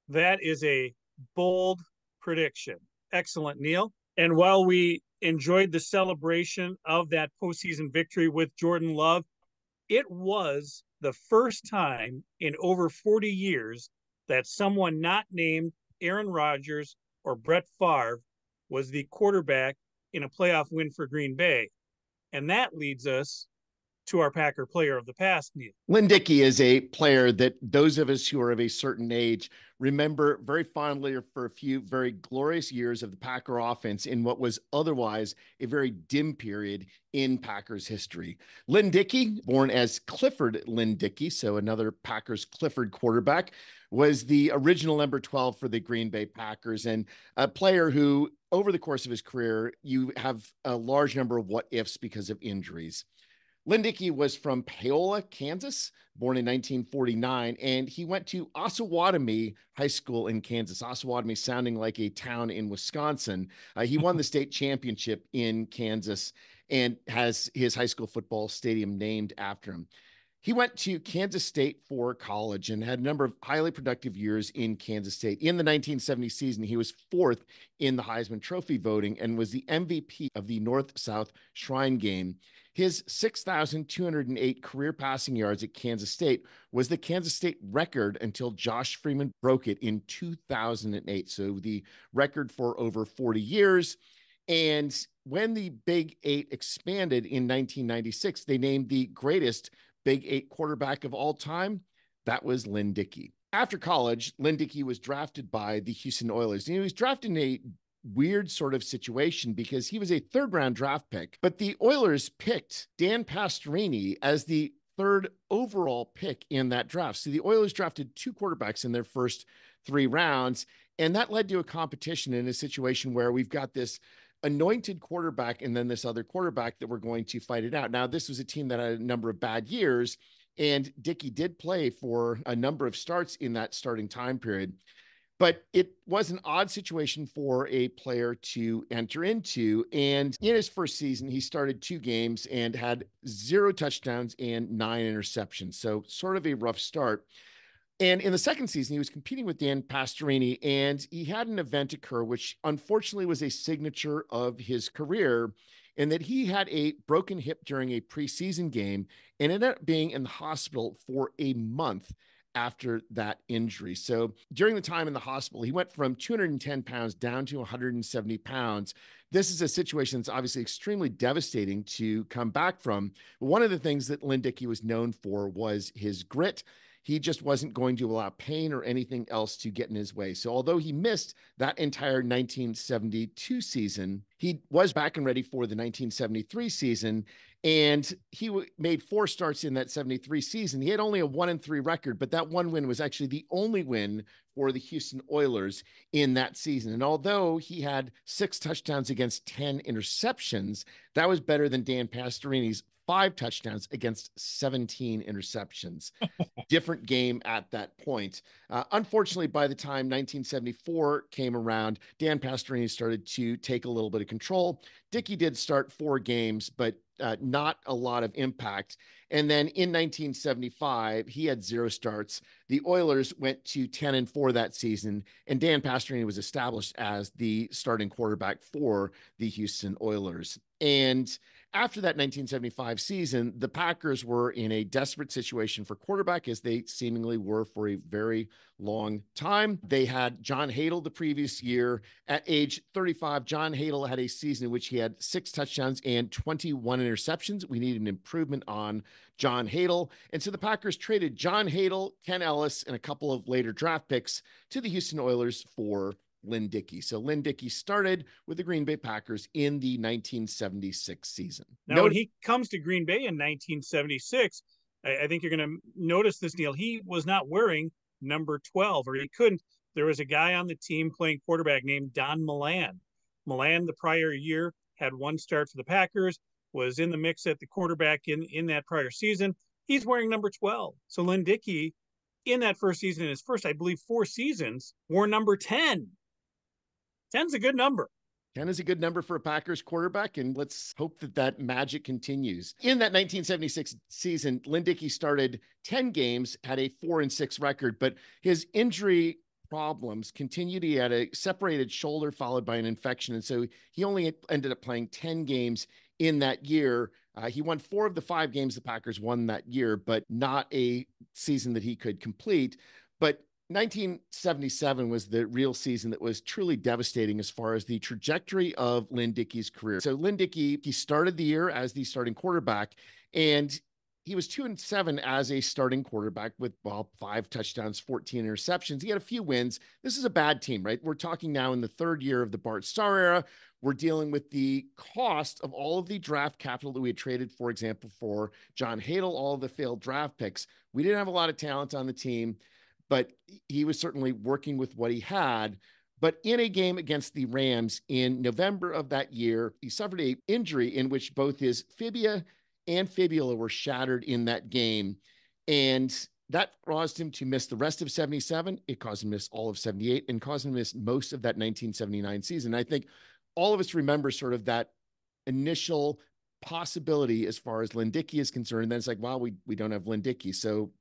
That is a bold prediction. Excellent, Neil. And while we enjoyed the celebration of that postseason victory with Jordan Love, it was the first time in over 40 years that someone not named Aaron Rodgers or Brett Favre was the quarterback in a playoff win for Green Bay. And that leads us to our Packer player of the past, Neil. Lynn Dickey is a player that those of us who are of a certain age remember very fondly for a few very glorious years of the Packer offense in what was otherwise a very dim period in Packers history. Lynn Dickey, born as Clifford Lynn Dickey, so another Packers Clifford quarterback, was the original number 12 for the Green Bay Packers, and a player who over the course of his career, you have a large number of what ifs because of injuries. Lynn Dickey was from Paola, Kansas, born in 1949, and he went to Osawatomie High School in Kansas. Osawatomie sounding like a town in Wisconsin. He won the state championship in Kansas and has his high school football stadium named after him. He went to Kansas State for college and had a number of highly productive years in Kansas State. In the 1970 season, he was fourth in the Heisman Trophy voting and was the MVP of the North-South Shrine Game. His 6,208 career passing yards at Kansas State was the Kansas State record until Josh Freeman broke it in 2008. So the record for over 40 years. And when the Big Eight expanded in 1996, they named the greatest Big Eight quarterback of all time. That was Lynn Dickey. After college, Lynn Dickey was drafted by the Houston Oilers. And he was drafted in a weird sort of situation because he was a third-round draft pick, but the Oilers picked Dan Pastorini as the third overall pick in that draft. So the Oilers drafted two quarterbacks in their first 3 rounds, and that led to a competition in a situation where we've got this anointed quarterback and then this other quarterback that we're going to fight it out. Now, this was a team that had a number of bad years, and Dickey did play for a number of starts in that starting time period. But it was an odd situation for a player to enter into. And in his first season, he started 2 games and had 0 touchdowns and 9 interceptions. So sort of a rough start. And in the second season, he was competing with Dan Pastorini, and he had an event occur, which unfortunately was a signature of his career, in that he had a broken hip during a preseason game and ended up being in the hospital for a month after that injury. So during the time in the hospital, he went from 210 pounds down to 170 pounds. This is a situation that's obviously extremely devastating to come back from. One of the things that Lynn Dickey was known for was his grit. He just wasn't going to allow pain or anything else to get in his way. So although he missed that entire 1972 season, he was back and ready for the 1973 season. And he made 4 starts in that 73 season. He had only a 1-3 record, but that one win was actually the only win for the Houston Oilers in that season. And although he had 6 touchdowns against 10 interceptions, that was better than Dan Pastorini's 5 touchdowns against 17 interceptions. Different game at that point. Unfortunately, by the time 1974 came around, Dan Pastorini started to take a little bit of control. Dickey did start 4 games, but not a lot of impact. And then in 1975, he had 0 starts. The Oilers went to 10-4 that season, and Dan Pastorini was established as the starting quarterback for the Houston Oilers. And after that 1975 season, the Packers were in a desperate situation for quarterback, as they seemingly were for a very long time. They had John Hadl the previous year. At age 35, John Hadl had a season in which he had 6 touchdowns and 21 interceptions. We need an improvement on John Hadl. And so the Packers traded John Hadl, Ken Ellis, and a couple of later draft picks to the Houston Oilers for Lynn Dickey. So Lynn Dickey started with the Green Bay Packers in the 1976 season. Now, when he comes to Green Bay in 1976, I think you're going to notice this, Neil. He was not wearing number 12, or he couldn't. There was a guy on the team playing quarterback named Don Milan. Milan, the prior year, had 1 start for the Packers, was in the mix at the quarterback in that prior season. He's wearing number 12. So Lynn Dickey, in that first season, in his first, I believe, 4 seasons, wore number 10. 10's a good number. 10 is a good number for a Packers quarterback, and let's hope that that magic continues. In that 1976 season, Lynn Dickey started 10 games, had a 4-6 record, but his injury problems continued. He had a separated shoulder followed by an infection, and so he only ended up playing 10 games in that year. He won 4 of the 5 games the Packers won that year, but not a season that he could complete. But 1977 was the real season that was truly devastating as far as the trajectory of Lynn Dickey's career. So Lynn Dickey, he started the year as the starting quarterback, and he was 2-7 as a starting quarterback with, 5 touchdowns, 14 interceptions. He had a few wins. This is a bad team, right? We're talking now in the 3rd year of the Bart Starr era. We're dealing with the cost of all of the draft capital that we had traded, for example, for John Hadl, all of the failed draft picks. We didn't have a lot of talent on the team, but he was certainly working with what he had. But in a game against the Rams in November of that year, he suffered an injury in which both his fibia and fibula were shattered in that game. And that caused him to miss the rest of 77. It caused him to miss all of 78 and caused him to miss most of that 1979 season. I think all of us remember sort of that initial possibility as far as Lynn Dickey is concerned. And then it's like, wow, we don't have Lynn Dickey. So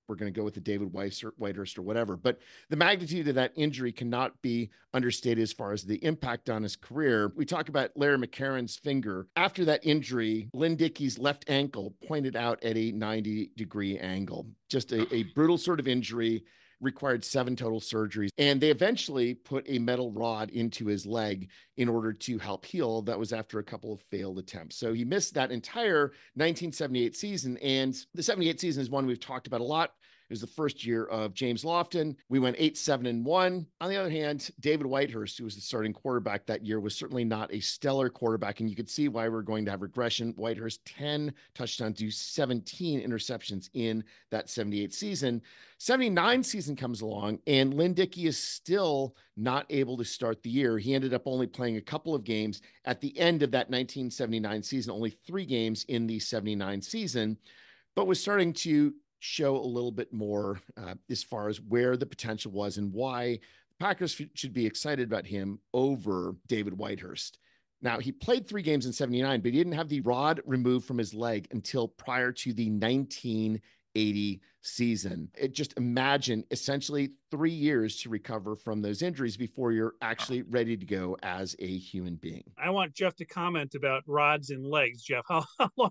we're going to go with the David Whitehurst or whatever. But the magnitude of that injury cannot be understated as far as the impact on his career. We talk about Larry McCarron's finger. After that injury, Lynn Dickey's left ankle pointed out at a 90-degree angle. Just a brutal sort of injury, required 7 total surgeries. And they eventually put a metal rod into his leg in order to help heal. That was after a couple of failed attempts. So he missed that entire 1978 season. And the 78 season is one we've talked about a lot. It was the first year of James Lofton. We went 8-7-1. On the other hand, David Whitehurst, who was the starting quarterback that year, was certainly not a stellar quarterback. And you could see why we're going to have regression. Whitehurst, 10 touchdowns to 17 interceptions in that 78 season. 79 season comes along, and Lynn Dickey is still not able to start the year. He ended up only playing a couple of games at the end of that 1979 season, only 3 games in the 79 season, but was starting to show a little bit more as far as where the potential was and why the Packers should be excited about him over David Whitehurst. Now, he played 3 games in 79, but he didn't have the rod removed from his leg until prior to the 1980 season. Just imagine essentially 3 years to recover from those injuries before you're actually ready to go as a human being. I want Jeff to comment about rods in legs. Jeff, how long?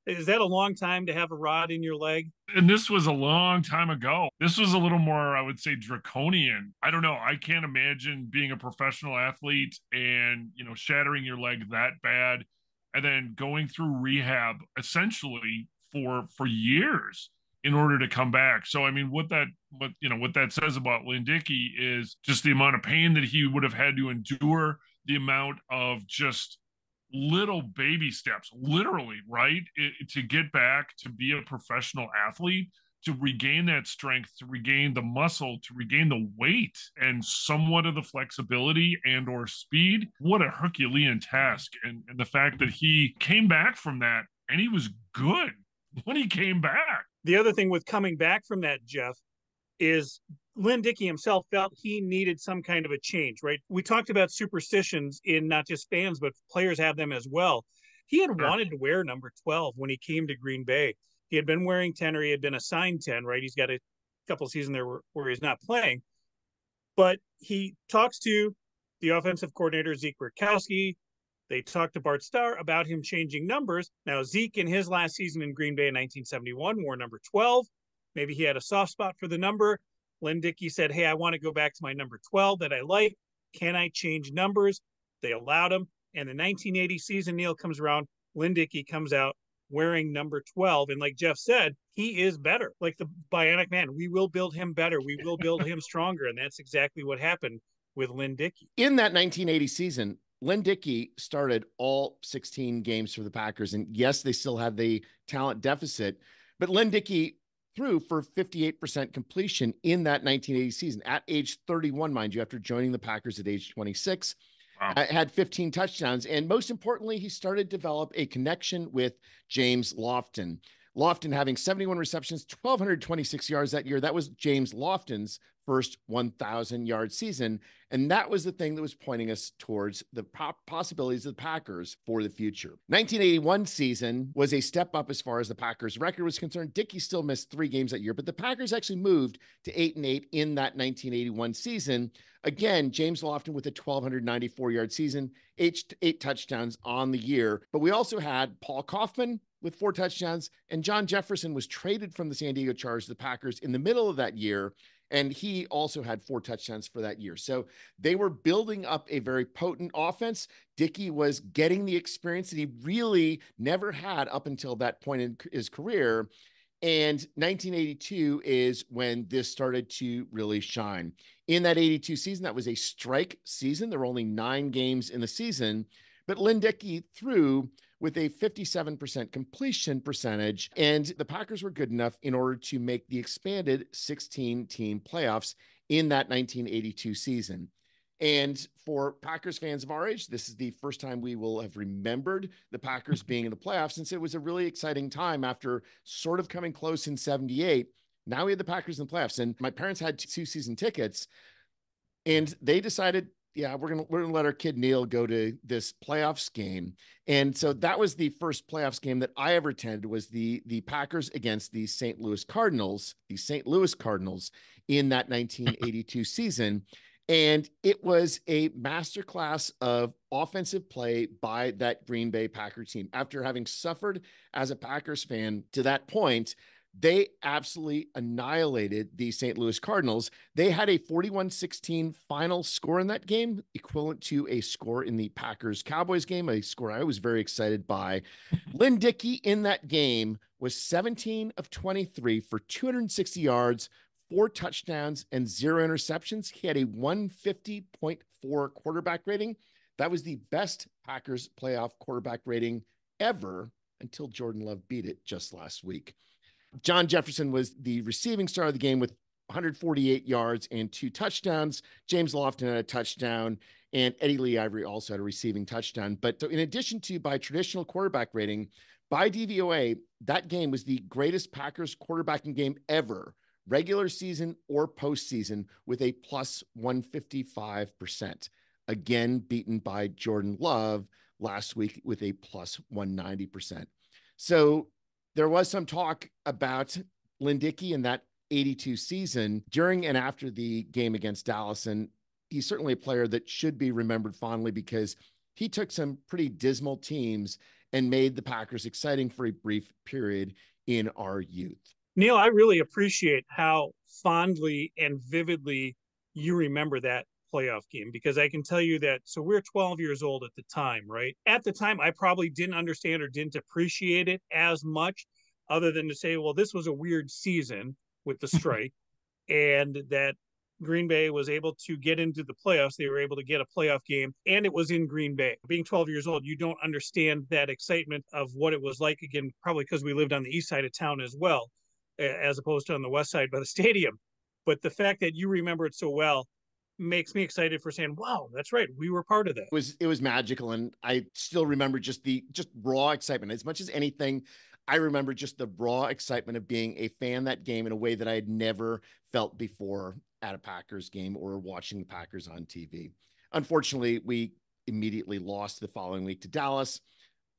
Is that a long time to have a rod in your leg? And this was a long time ago. This was a little more, I would say, draconian. I don't know. I can't imagine being a professional athlete and, shattering your leg that bad and then going through rehab essentially for years in order to come back. So, I mean, what that says about Lynn Dickey is just the amount of pain that he would have had to endure, the amount of just little baby steps, literally, right? To get back to be a professional athlete, to regain that strength, to regain the muscle, to regain the weight and somewhat of the flexibility and or speed. What a Herculean task. And the fact that he came back from that and he was good when he came back. The other thing with coming back from that, Jeff, is Lynn Dickey himself felt he needed some kind of a change, right? We talked about superstitions in not just fans, but players have them as well. He had wanted to wear number 12 when he came to Green Bay. He had been wearing 10, or he had been assigned 10, right? He's got a couple seasons there where he's not playing. But he talks to the offensive coordinator, Zeke Burkowski. They talked to Bart Starr about him changing numbers. Now, Zeke in his last season in Green Bay in 1971 wore number 12. Maybe he had a soft spot for the number. Lynn Dickey said, hey, I want to go back to my number 12 that I like. Can I change numbers? They allowed him. And the 1980 season, Neil, comes around. Lynn Dickey comes out wearing number 12. And like Jeff said, he is better. Like the Bionic Man, we will build him better. We will build him stronger. And that's exactly what happened with Lynn Dickey. In that 1980 season, Lynn Dickey started all 16 games for the Packers. And yes, they still have the talent deficit, but Lynn Dickey threw for 58% completion in that 1980 season at age 31, mind you, after joining the Packers at age 26. Wow. Had 15 touchdowns. And most importantly, he started to develop a connection with James Lofton. Lofton having 71 receptions, 1,226 yards that year. That was James Lofton's first 1,000-yard season. And that was the thing that was pointing us towards the possibilities of the Packers for the future. 1981 season was a step up as far as the Packers record was concerned. Dickey still missed 3 games that year, but the Packers actually moved to 8-8 in that 1981 season. Again, James Lofton with a 1,294-yard season, 8 touchdowns on the year. But we also had Paul Kaufman with 4 touchdowns, and John Jefferson was traded from the San Diego Chargers to the Packers in the middle of that year, and he also had 4 touchdowns for that year. So they were building up a very potent offense. Dickey was getting the experience that he really never had up until that point in his career. And 1982 is when this started to really shine. In that 82 season, that was a strike season. There were only 9 games in the season, but Lynn Dickey threw with a 57% completion percentage, and the Packers were good enough in order to make the expanded 16-team playoffs in that 1982 season. And for Packers fans of our age, this is the first time we will have remembered the Packers being in the playoffs, since it was a really exciting time after sort of coming close in 78. Now we had the Packers in the playoffs, and my parents had 2 season tickets, and they decided, yeah, we're gonna let our kid Neil go to this playoffs game. And so that was the first playoffs game that I ever attended, was the Packers against the St. Louis Cardinals in that 1982 season. And it was a masterclass of offensive play by that Green Bay Packer team. After having suffered as a Packers fan to that point, they absolutely annihilated the St. Louis Cardinals. They had a 41-16 final score in that game, equivalent to a score in the Packers-Cowboys game, a score I was very excited by. Lynn Dickey in that game was 17 of 23 for 260 yards, 4 touchdowns, and 0 interceptions. He had a 150.4 quarterback rating. That was the best Packers playoff quarterback rating ever until Jordan Love beat it just last week. John Jefferson was the receiving star of the game with 148 yards and 2 touchdowns. James Lofton had a touchdown, and Eddie Lee Ivory also had a receiving touchdown. But in addition to by traditional quarterback rating, by DVOA, that game was the greatest Packers quarterbacking game ever, regular season or postseason, with a plus 155%. Again, beaten by Jordan Love last week with a plus 190%. So there was some talk about Lynn Dickey in that 82 season during and after the game against Dallas. And he's certainly a player that should be remembered fondly, because he took some pretty dismal teams and made the Packers exciting for a brief period in our youth. Neil, I really appreciate how fondly and vividly you remember that playoff game, because I can tell you that, so we're 12 years old at the time, right? At the time, I probably didn't understand or didn't appreciate it as much, other than to say, well, this was a weird season with the strike, and that Green Bay was able to get into the playoffs. They were able to get a playoff game, and it was in Green Bay. Being 12 years old, you don't understand that excitement of what it was like, again, probably because we lived on the east side of town as well, as opposed to on the west side by the stadium. But the fact that you remember it so well makes me excited for saying, wow, that's right, we were part of that. It was magical, and I still remember just raw excitement. As much as anything, I remember just the raw excitement of being a fan that game in a way that I had never felt before at a Packers game or watching the Packers on TV. Unfortunately, we immediately lost the following week to Dallas.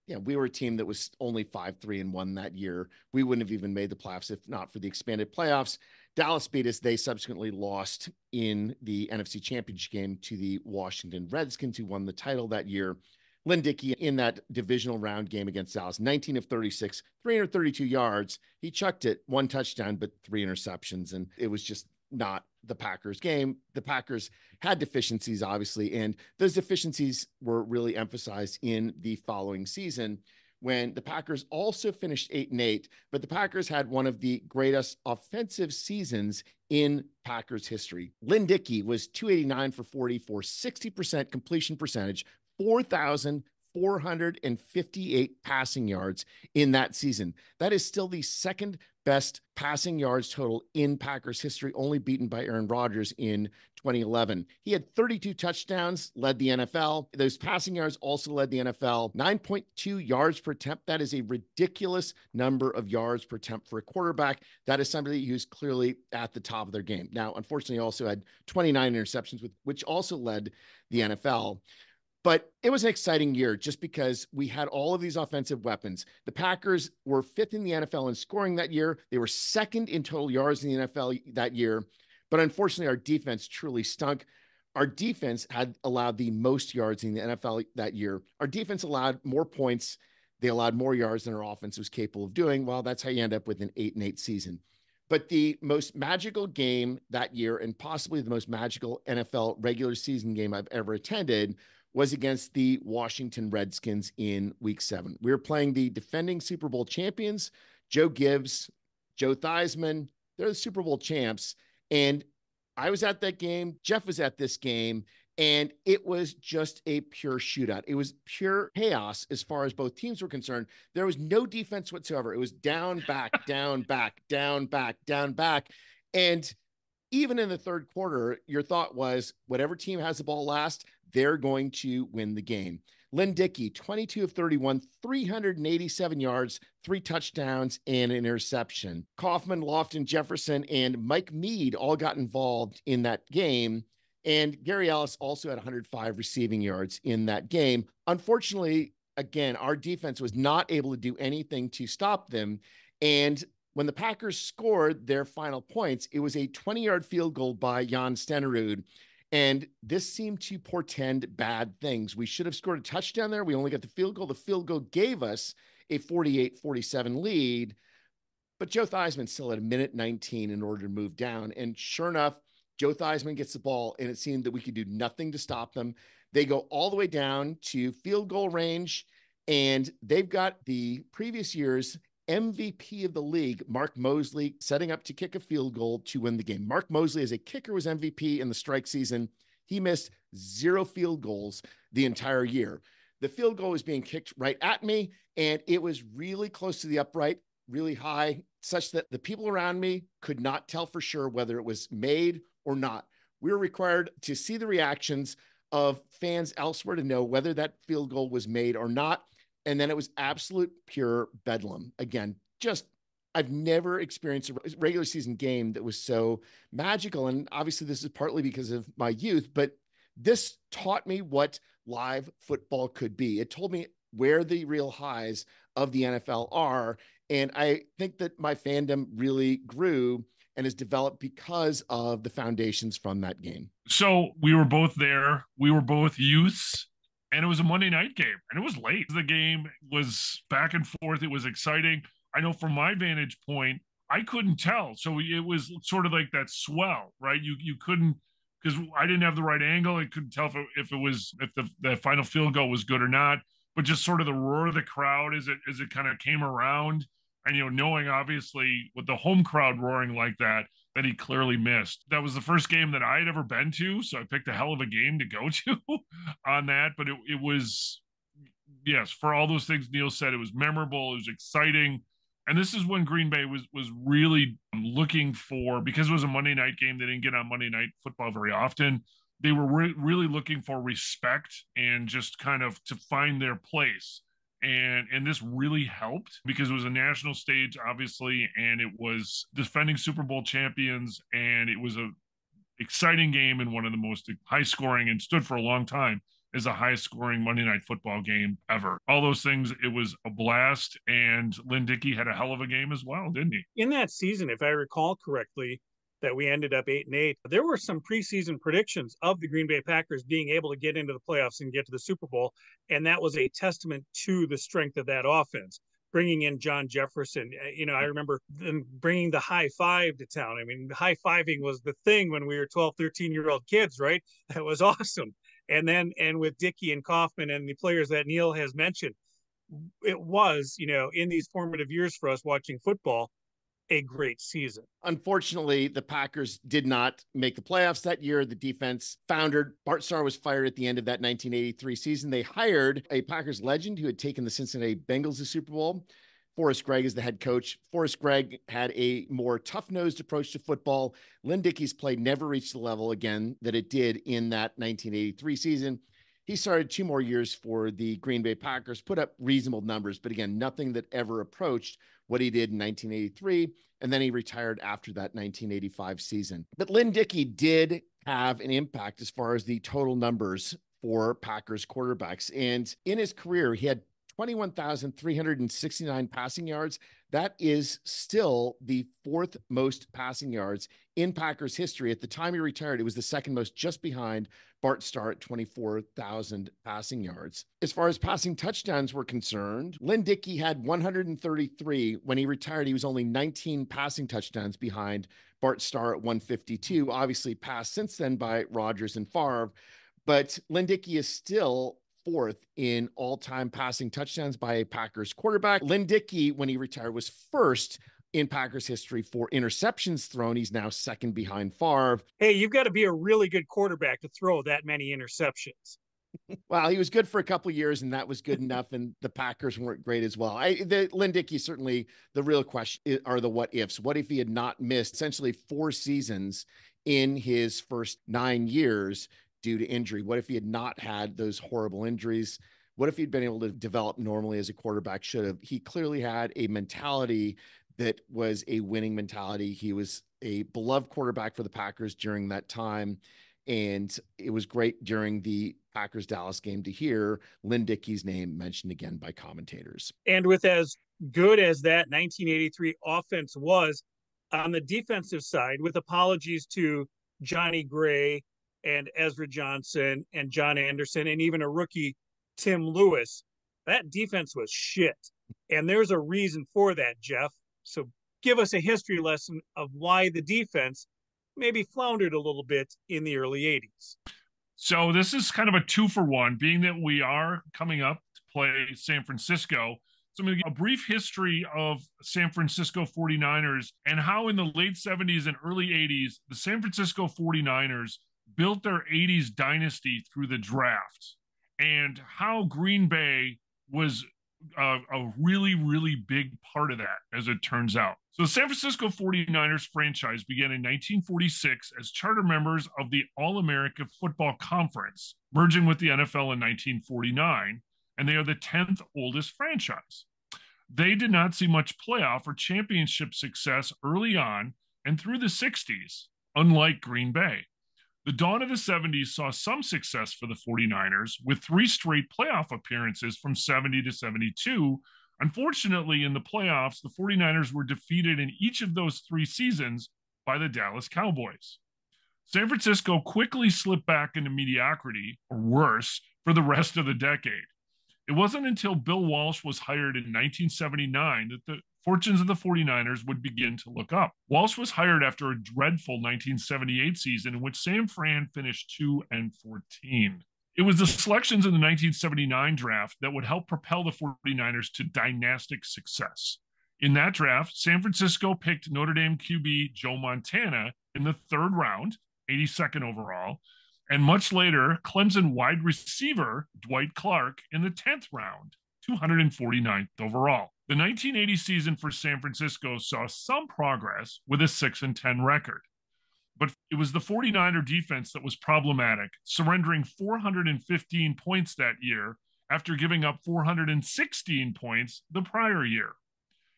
Yeah, we were a team that was only 5-3-1 that year. We wouldn't have even made the playoffs if not for the expanded playoffs. Dallas beat us. They subsequently lost in the NFC Championship game to the Washington Redskins, who won the title that year. Lynn Dickey in that divisional round game against Dallas, 19 of 36, 332 yards. He chucked it, 1 touchdown, but 3 interceptions. And it was just not the Packers game. The Packers had deficiencies, obviously, and those deficiencies were really emphasized in the following season, when the Packers also finished 8-8, but the Packers had one of the greatest offensive seasons in Packers history. Lynn Dickey was 289 for 40 for 60% completion percentage, 4,458 passing yards in that season. That is still the second best passing yards total in Packers history, only beaten by Aaron Rodgers in 2011. He had 32 touchdowns, led the NFL. Those passing yards also led the NFL. 9.2 yards per attempt. That is a ridiculous number of yards per attempt for a quarterback. That is somebody who's clearly at the top of their game. Now, unfortunately, he also had 29 interceptions, which also led the NFL. But it was an exciting year just because we had all of these offensive weapons. The Packers were 5th in the NFL in scoring that year. They were 2nd in total yards in the NFL that year. But unfortunately, our defense truly stunk. Our defense had allowed the most yards in the NFL that year. Our defense allowed more points. They allowed more yards than our offense was capable of doing. Well, that's how you end up with an 8-8 season. But the most magical game that year, and possibly the most magical NFL regular season game I've ever attended, was against the Washington Redskins in Week 7. We were playing the defending Super Bowl champions, Joe Gibbs, Joe Theismann. They're the Super Bowl champs. And I was at that game. Jeff was at this game. And it was just a pure shootout. It was pure chaos as far as both teams were concerned. There was no defense whatsoever. It was down, back, down, back, down, back, down, back. And even in the third quarter, your thought was whatever team has the ball last, they're going to win the game. Lynn Dickey, 22 of 31, 387 yards, 3 touchdowns, and an interception. Kaufman, Lofton, Jefferson, and Mike Mead all got involved in that game. And Gary Ellis also had 105 receiving yards in that game. Unfortunately, again, our defense was not able to do anything to stop them. And when the Packers scored their final points, it was a 20-yard field goal by Jan Stenerud. And this seemed to portend bad things. We should have scored a touchdown there. We only got the field goal. The field goal gave us a 48-47 lead. But Joe Theismann still had a minute 19 in order to move down. And sure enough, Joe Theismann gets the ball, and it seemed that we could do nothing to stop them. They go all the way down to field goal range, and they've got the previous year's MVP of the league, Mark Mosley, setting up to kick a field goal to win the game. Mark Mosley, as a kicker, was MVP in the strike season. He missed 0 field goals the entire year. The field goal was being kicked right at me, and it was really close to the upright, really high, such that the people around me could not tell for sure whether it was made or not. We were required to see the reactions of fans elsewhere to know whether that field goal was made or not. And then it was absolute pure bedlam. Again, just, I've never experienced a regular season game that was so magical. And obviously this is partly because of my youth, but this taught me what live football could be. It told me where the real highs of the NFL are. And I think that my fandom really grew and has developed because of the foundations from that game. So we were both there. We were both youths. And it was a Monday night game, and it was late. The game was back and forth. It was exciting. I know from my vantage point, I couldn't tell. So it was sort of like that swell, right? You couldn't, because I didn't have the right angle. I couldn't tell if the final field goal was good or not. But just sort of the roar of the crowd as it kind of came around, and knowing obviously with the home crowd roaring like that he clearly missed. That was the first game that I had ever been to, so I picked a hell of a game to go to on that. But it was, yes, for all those things Neil said, it was memorable, it was exciting. And this is when Green Bay was really looking for, because it was a Monday night game, they didn't get on Monday Night Football very often. They were really looking for respect and just kind of to find their place. And this really helped because it was a national stage, obviously, and it was defending Super Bowl champions, and it was a exciting game and one of the most high scoring, and stood for a long time as the highest scoring Monday Night Football game ever. All those things, it was a blast, and Lynn Dickey had a hell of a game as well, didn't he? In that season, if I recall correctly, that we ended up 8-8. There were some preseason predictions of the Green Bay Packers being able to get into the playoffs and get to the Super Bowl. And that was a testament to the strength of that offense. Bringing in John Jefferson, I remember them bringing the high five to town. I mean, high fiving was the thing when we were 12, 13-year-old kids, right? That was awesome. And with Dickey and Kaufman and the players that Neil has mentioned, it was, in these formative years for us watching football, a great season. Unfortunately, the Packers did not make the playoffs that year. The defense foundered. Bart Starr was fired at the end of that 1983 season. They hired a Packers legend who had taken the Cincinnati Bengals to Super Bowl. Forrest Gregg is the head coach. Forrest Gregg had a more tough-nosed approach to football. Lynn Dickey's play never reached the level again that it did in that 1983 season. He started 2 more years for the Green Bay Packers, put up reasonable numbers, but again, nothing that ever approached what he did in 1983. And then he retired after that 1985 season. But Lynn Dickey did have an impact as far as the total numbers for Packers quarterbacks. And in his career, he had 21,369 passing yards. That is still the 4th most passing yards in Packers history. At the time he retired, it was the 2nd most, just behind Bart Starr at 24,000 passing yards. As far as passing touchdowns were concerned, Lynn Dickey had 133. When he retired, he was only 19 passing touchdowns behind Bart Starr at 152, obviously passed since then by Rodgers and Favre. But Lynn Dickey is still 4th in all-time passing touchdowns by a Packers quarterback. Lynn Dickey, when he retired, was 1st in Packers history for interceptions thrown. He's now 2nd behind Favre. Hey, you've got to be a really good quarterback to throw that many interceptions. Well, he was good for a couple of years, and that was good enough, and the Packers weren't great as well. Lynn Dickey, certainly the real question are the what ifs. What if he had not missed essentially 4 seasons in his first 9 years due to injury? What if he had not had those horrible injuries? What if he'd been able to develop normally as a quarterback should have? He clearly had a mentality that was a winning mentality. He was a beloved quarterback for the Packers during that time. And it was great during the Packers Dallas game to hear Lynn Dickey's name mentioned again by commentators. And with as good as that 1983 offense was on the defensive side, with apologies to Johnny Gray and Ezra Johnson and John Anderson and even a rookie, Tim Lewis, that defense was shit. And there's a reason for that, Jeff. So give us a history lesson of why the defense maybe floundered a little bit in the early 80s. So this is kind of a 2-for-1, being that we are coming up to play San Francisco. So I'm going to give a brief history of San Francisco 49ers and how in the late 70s and early 80s, the San Francisco 49ers built their 80s dynasty through the draft, and how Green Bay was a really, really big part of that, as it turns out. So the San Francisco 49ers franchise began in 1946 as charter members of the All-America Football Conference, merging with the NFL in 1949, and they are the 10th oldest franchise. They did not see much playoff or championship success early on and through the 60s, unlike Green Bay. The dawn of the 70s saw some success for the 49ers with 3 straight playoff appearances from 70 to 72. Unfortunately, in the playoffs, the 49ers were defeated in each of those 3 seasons by the Dallas Cowboys. San Francisco quickly slipped back into mediocrity, or worse, for the rest of the decade. It wasn't until Bill Walsh was hired in 1979 that the fortunes of the 49ers would begin to look up. Walsh was hired after a dreadful 1978 season in which San Fran finished 2-14. It was the selections in the 1979 draft that would help propel the 49ers to dynastic success. In that draft, San Francisco picked Notre Dame QB Joe Montana in the 3rd round, 82nd overall, and much later, Clemson wide receiver Dwight Clark in the 10th round, 249th overall. The 1980 season for San Francisco saw some progress with a 6-10 record. But it was the 49er defense that was problematic, surrendering 415 points that year after giving up 416 points the prior year.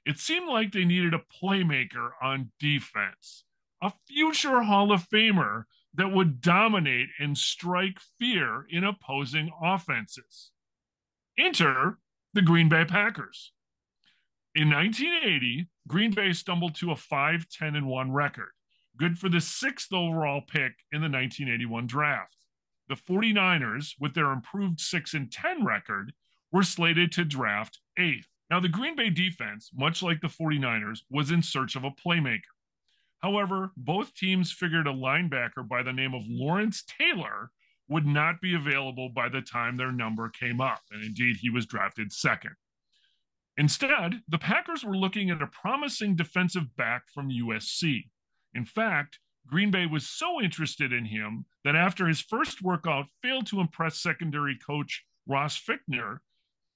It seemed like they needed a playmaker on defense, a future Hall of Famer that would dominate and strike fear in opposing offenses. Enter the Green Bay Packers. In 1980, Green Bay stumbled to a 5-10-1 record, good for the 6th overall pick in the 1981 draft. The 49ers, with their improved 6-10 record, were slated to draft 8th. Now, the Green Bay defense, much like the 49ers, was in search of a playmaker. However, both teams figured a linebacker by the name of Lawrence Taylor would not be available by the time their number came up, and indeed, he was drafted 2nd. Instead, the Packers were looking at a promising defensive back from USC. In fact, Green Bay was so interested in him that after his first workout failed to impress secondary coach Ross Fichtner,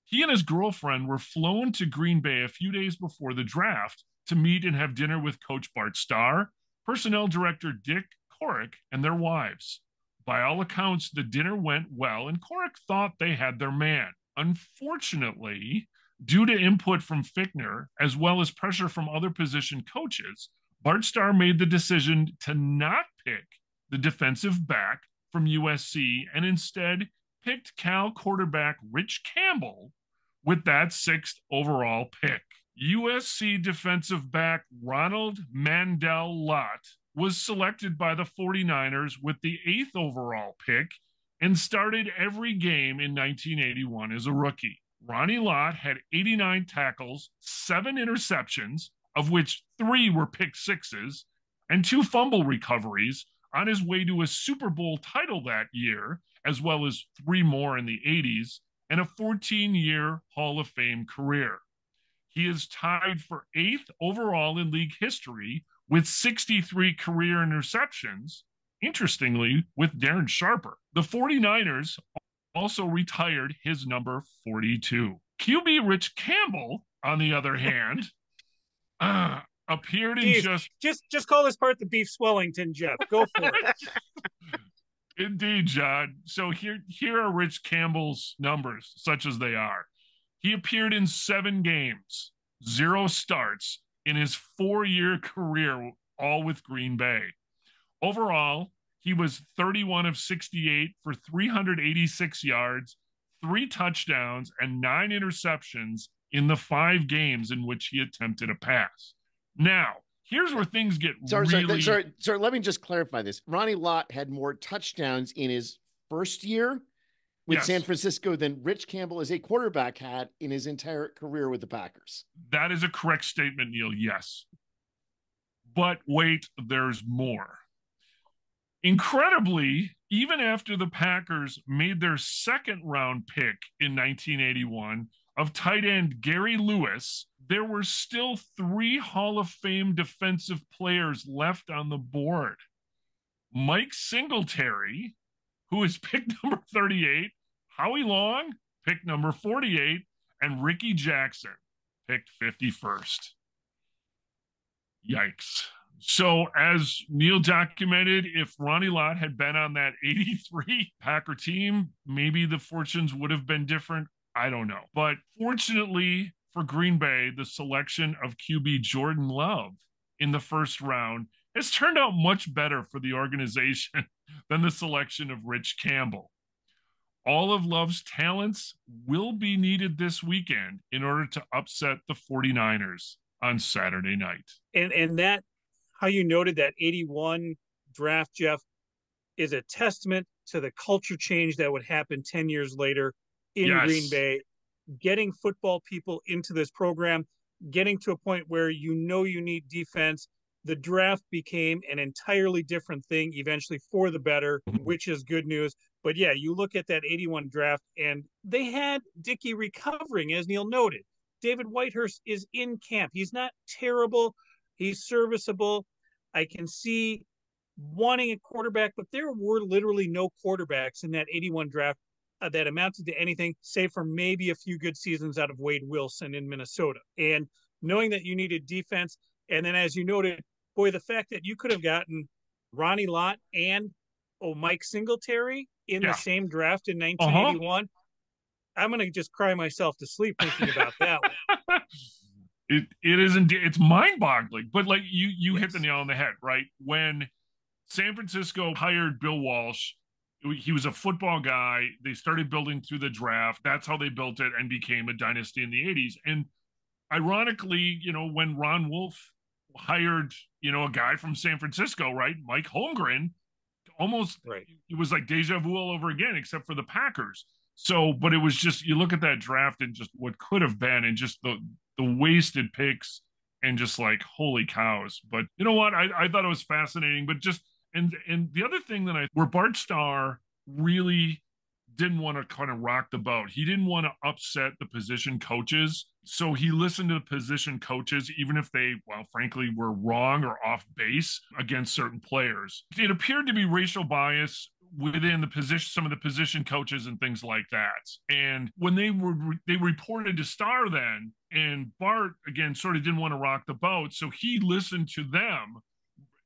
he and his girlfriend were flown to Green Bay a few days before the draft to meet and have dinner with Coach Bart Starr, personnel director Dick Corrick, and their wives. By all accounts, the dinner went well, and Corrick thought they had their man. Unfortunately, due to input from Fichtner, as well as pressure from other position coaches, Bart Starr made the decision to not pick the defensive back from USC and instead picked Cal quarterback Rich Campbell with that 6th overall pick. USC defensive back Ronald Lott was selected by the 49ers with the 8th overall pick and started every game in 1981 as a rookie. Ronnie Lott had 89 tackles, 7 interceptions, of which 3 were pick sixes, and 2 fumble recoveries on his way to a Super Bowl title that year, as well as 3 more in the 80s, and a 14-year Hall of Fame career. He is tied for 8th overall in league history with 63 career interceptions, interestingly, with Darren Sharper. The 49ers also retired his number 42. QB Rich Campbell, on the other hand, appeared in Jeez, just call this part the beef Swellington, Jeff. Go for it. Indeed, John. So here are Rich Campbell's numbers, such as they are. He appeared in 7 games, 0 starts in his 4-year career, all with Green Bay. Overall, he was 31 of 68 for 386 yards, 3 touchdowns, and 9 interceptions in the 5 games in which he attempted a pass. Now, here's where things get sorry, let me just clarify this. Ronnie Lott had more touchdowns in his first year with San Francisco than Rich Campbell as a quarterback had in his entire career with the Packers. That is a correct statement, Neil, yes. But wait, there's more. Incredibly, even after the Packers made their 2nd-round pick in 1981 of tight end Gary Lewis, there were still 3 Hall of Fame defensive players left on the board. Mike Singletary, who is pick number 38, Howie Long, pick number 48, and Ricky Jackson, picked 51st. Yikes. So as Neil documented, if Ronnie Lott had been on that 83 Packer team, maybe the fortunes would have been different. I don't know. But fortunately for Green Bay, the selection of QB Jordan Love in the 1st round has turned out much better for the organization than the selection of Rich Campbell. All of Love's talents will be needed this weekend in order to upset the 49ers on Saturday night. And that, how you noted that 81 draft, Jeff, is a testament to the culture change that would happen 10 years later in Green Bay, getting football people into this program, getting to a point where you need defense. The draft became an entirely different thing eventually for the better, which is good news. But yeah, you look at that 81 draft and they had Dickey recovering, as Neil noted. David Whitehurst is in camp. He's not terrible. He's serviceable. I can see wanting a quarterback, but there were literally no quarterbacks in that 81 draft that amounted to anything, save for maybe a few good seasons out of Wade Wilson in Minnesota. And knowing that you needed defense, and then as you noted, boy, the fact that you could have gotten Ronnie Lott and Mike Singletary in the same draft in 1981, I'm going to just cry myself to sleep thinking about that one. It is indeed, it's mind-boggling, but like you hit the nail on the head, right? When San Francisco hired Bill Walsh, he was a football guy. They started building through the draft. That's how they built it and became a dynasty in the 80s. And ironically, when Ron Wolf hired, a guy from San Francisco, right? Mike Holmgren, almost, it was like deja vu all over again, except for the Packers. So, but it was just, you look at that draft and just what could have been and just the wasted picks and just like, holy cows. But you know what? I thought it was fascinating, but just, and the other thing where Bart Starr really didn't want to kind of rock the boat. He didn't want to upset the position coaches. So he listened to the position coaches, even if they, well, frankly, were wrong or off base against certain players. It appeared to be racial bias within the position, some of the position coaches and things like that. And when they reported to Starr then, and Bart, again, sort of didn't want to rock the boat. So he listened to them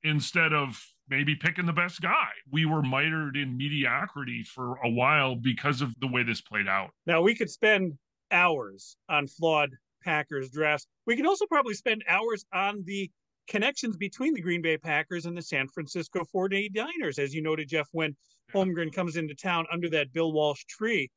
instead of maybe picking the best guy. We were mitered in mediocrity for a while because of the way this played out. Now, we could spend hours on flawed Packers drafts. We can also probably spend hours on the connections between the Green Bay Packers and the San Francisco 49ers. As you noted, Jeff, when Holmgren comes into town under that Bill Walsh tree,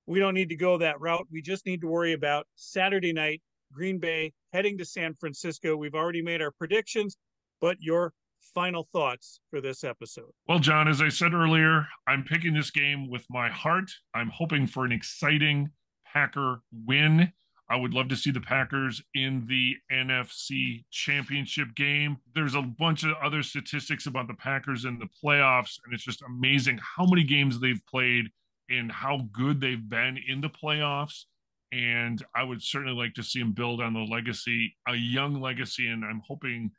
we don't need to go that route. We just need to worry about Saturday night, Green Bay heading to San Francisco. We've already made our predictions, but your final thoughts for this episode. Well, John, as I said earlier, I'm picking this game with my heart. I'm hoping for an exciting Packer win. I would love to see the Packers in the NFC Championship game. There's a bunch of other statistics about the Packers in the playoffs, and it's just amazing how many games they've played and how good they've been in the playoffs. And I would certainly like to see them build on the legacy, a young legacy, and I'm hoping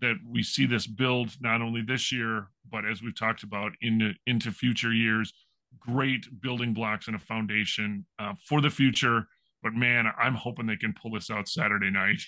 that we see this build not only this year, but as we've talked about into future years, great building blocks and a foundation for the future. But man, I'm hoping they can pull this out Saturday night.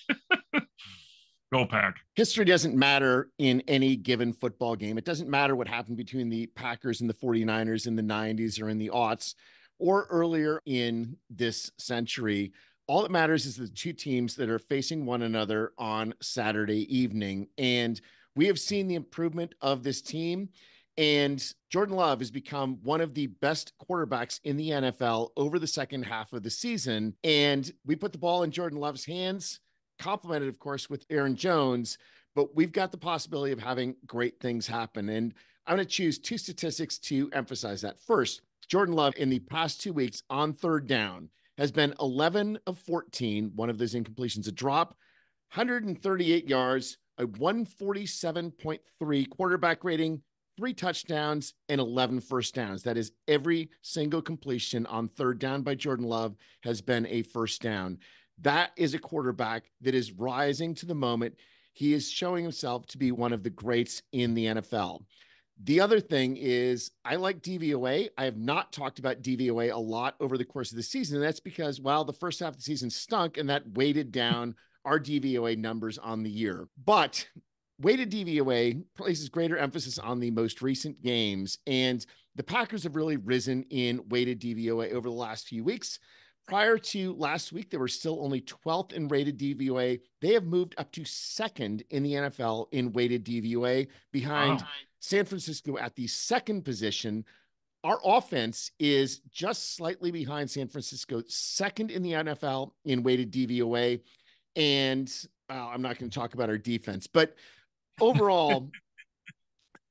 Go Pack. History doesn't matter in any given football game. It doesn't matter what happened between the Packers and the 49ers in the 90s or in the aughts or earlier in this century. All that matters is the two teams that are facing one another on Saturday evening. And we have seen the improvement of this team. And Jordan Love has become one of the best quarterbacks in the NFL over the second half of the season. And we put the ball in Jordan Love's hands, complemented, of course, with Aaron Jones, but we've got the possibility of having great things happen. And I'm going to choose two statistics to emphasize that. First, Jordan Love in the past 2 weeks on third down has been 11 of 14, one of those incompletions a drop, 138 yards, a 147.3 quarterback rating, 3 touchdowns, and 11 first downs. That is every single completion on third down by Jordan Love has been a first down. That is a quarterback that is rising to the moment. He is showing himself to be one of the greats in the NFL. The other thing is I like DVOA. I have not talked about DVOA a lot over the course of the season. And that's because, well, the first half of the season stunk and that weighted down our DVOA numbers on the year. But weighted DVOA places greater emphasis on the most recent games. And the Packers have really risen in weighted DVOA over the last few weeks. Prior to last week, they were still only 12th in rated DVOA. They have moved up to second in the NFL in weighted DVOA behind San Francisco at the second position. Our offense is just slightly behind San Francisco, second in the NFL in weighted DVOA. And I'm not going to talk about our defense, but overall,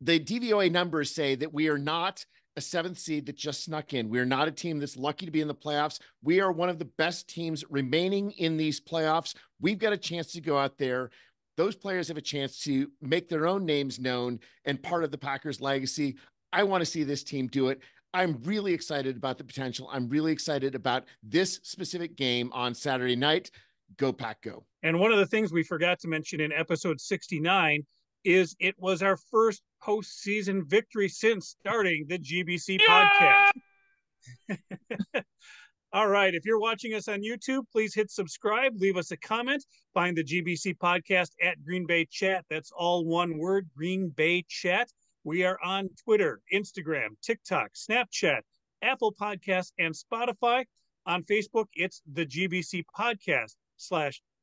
the DVOA numbers say that we are not a 7th seed that just snuck in. We're not a team that's lucky to be in the playoffs. We are one of the best teams remaining in these playoffs. We've got a chance to go out there. Those players have a chance to make their own names known and part of the Packers legacy. I want to see this team do it. I'm really excited about the potential. I'm really excited about this specific game on Saturday night. Go Pack, go. And one of the things we forgot to mention in episode 69 is it was our first postseason victory since starting the GBC podcast. All right. If you're watching us on YouTube, please hit subscribe, leave us a comment, find the GBC podcast at Green Bay Chat. That's all one word, Green Bay Chat. We are on Twitter, Instagram, TikTok, Snapchat, Apple Podcasts, and Spotify. On Facebook, it's the GBC podcast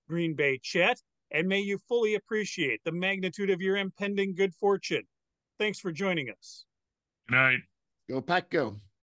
/Green Bay Chat. And may you fully appreciate the magnitude of your impending good fortune. Thanks for joining us. Good night. Go Pack, go.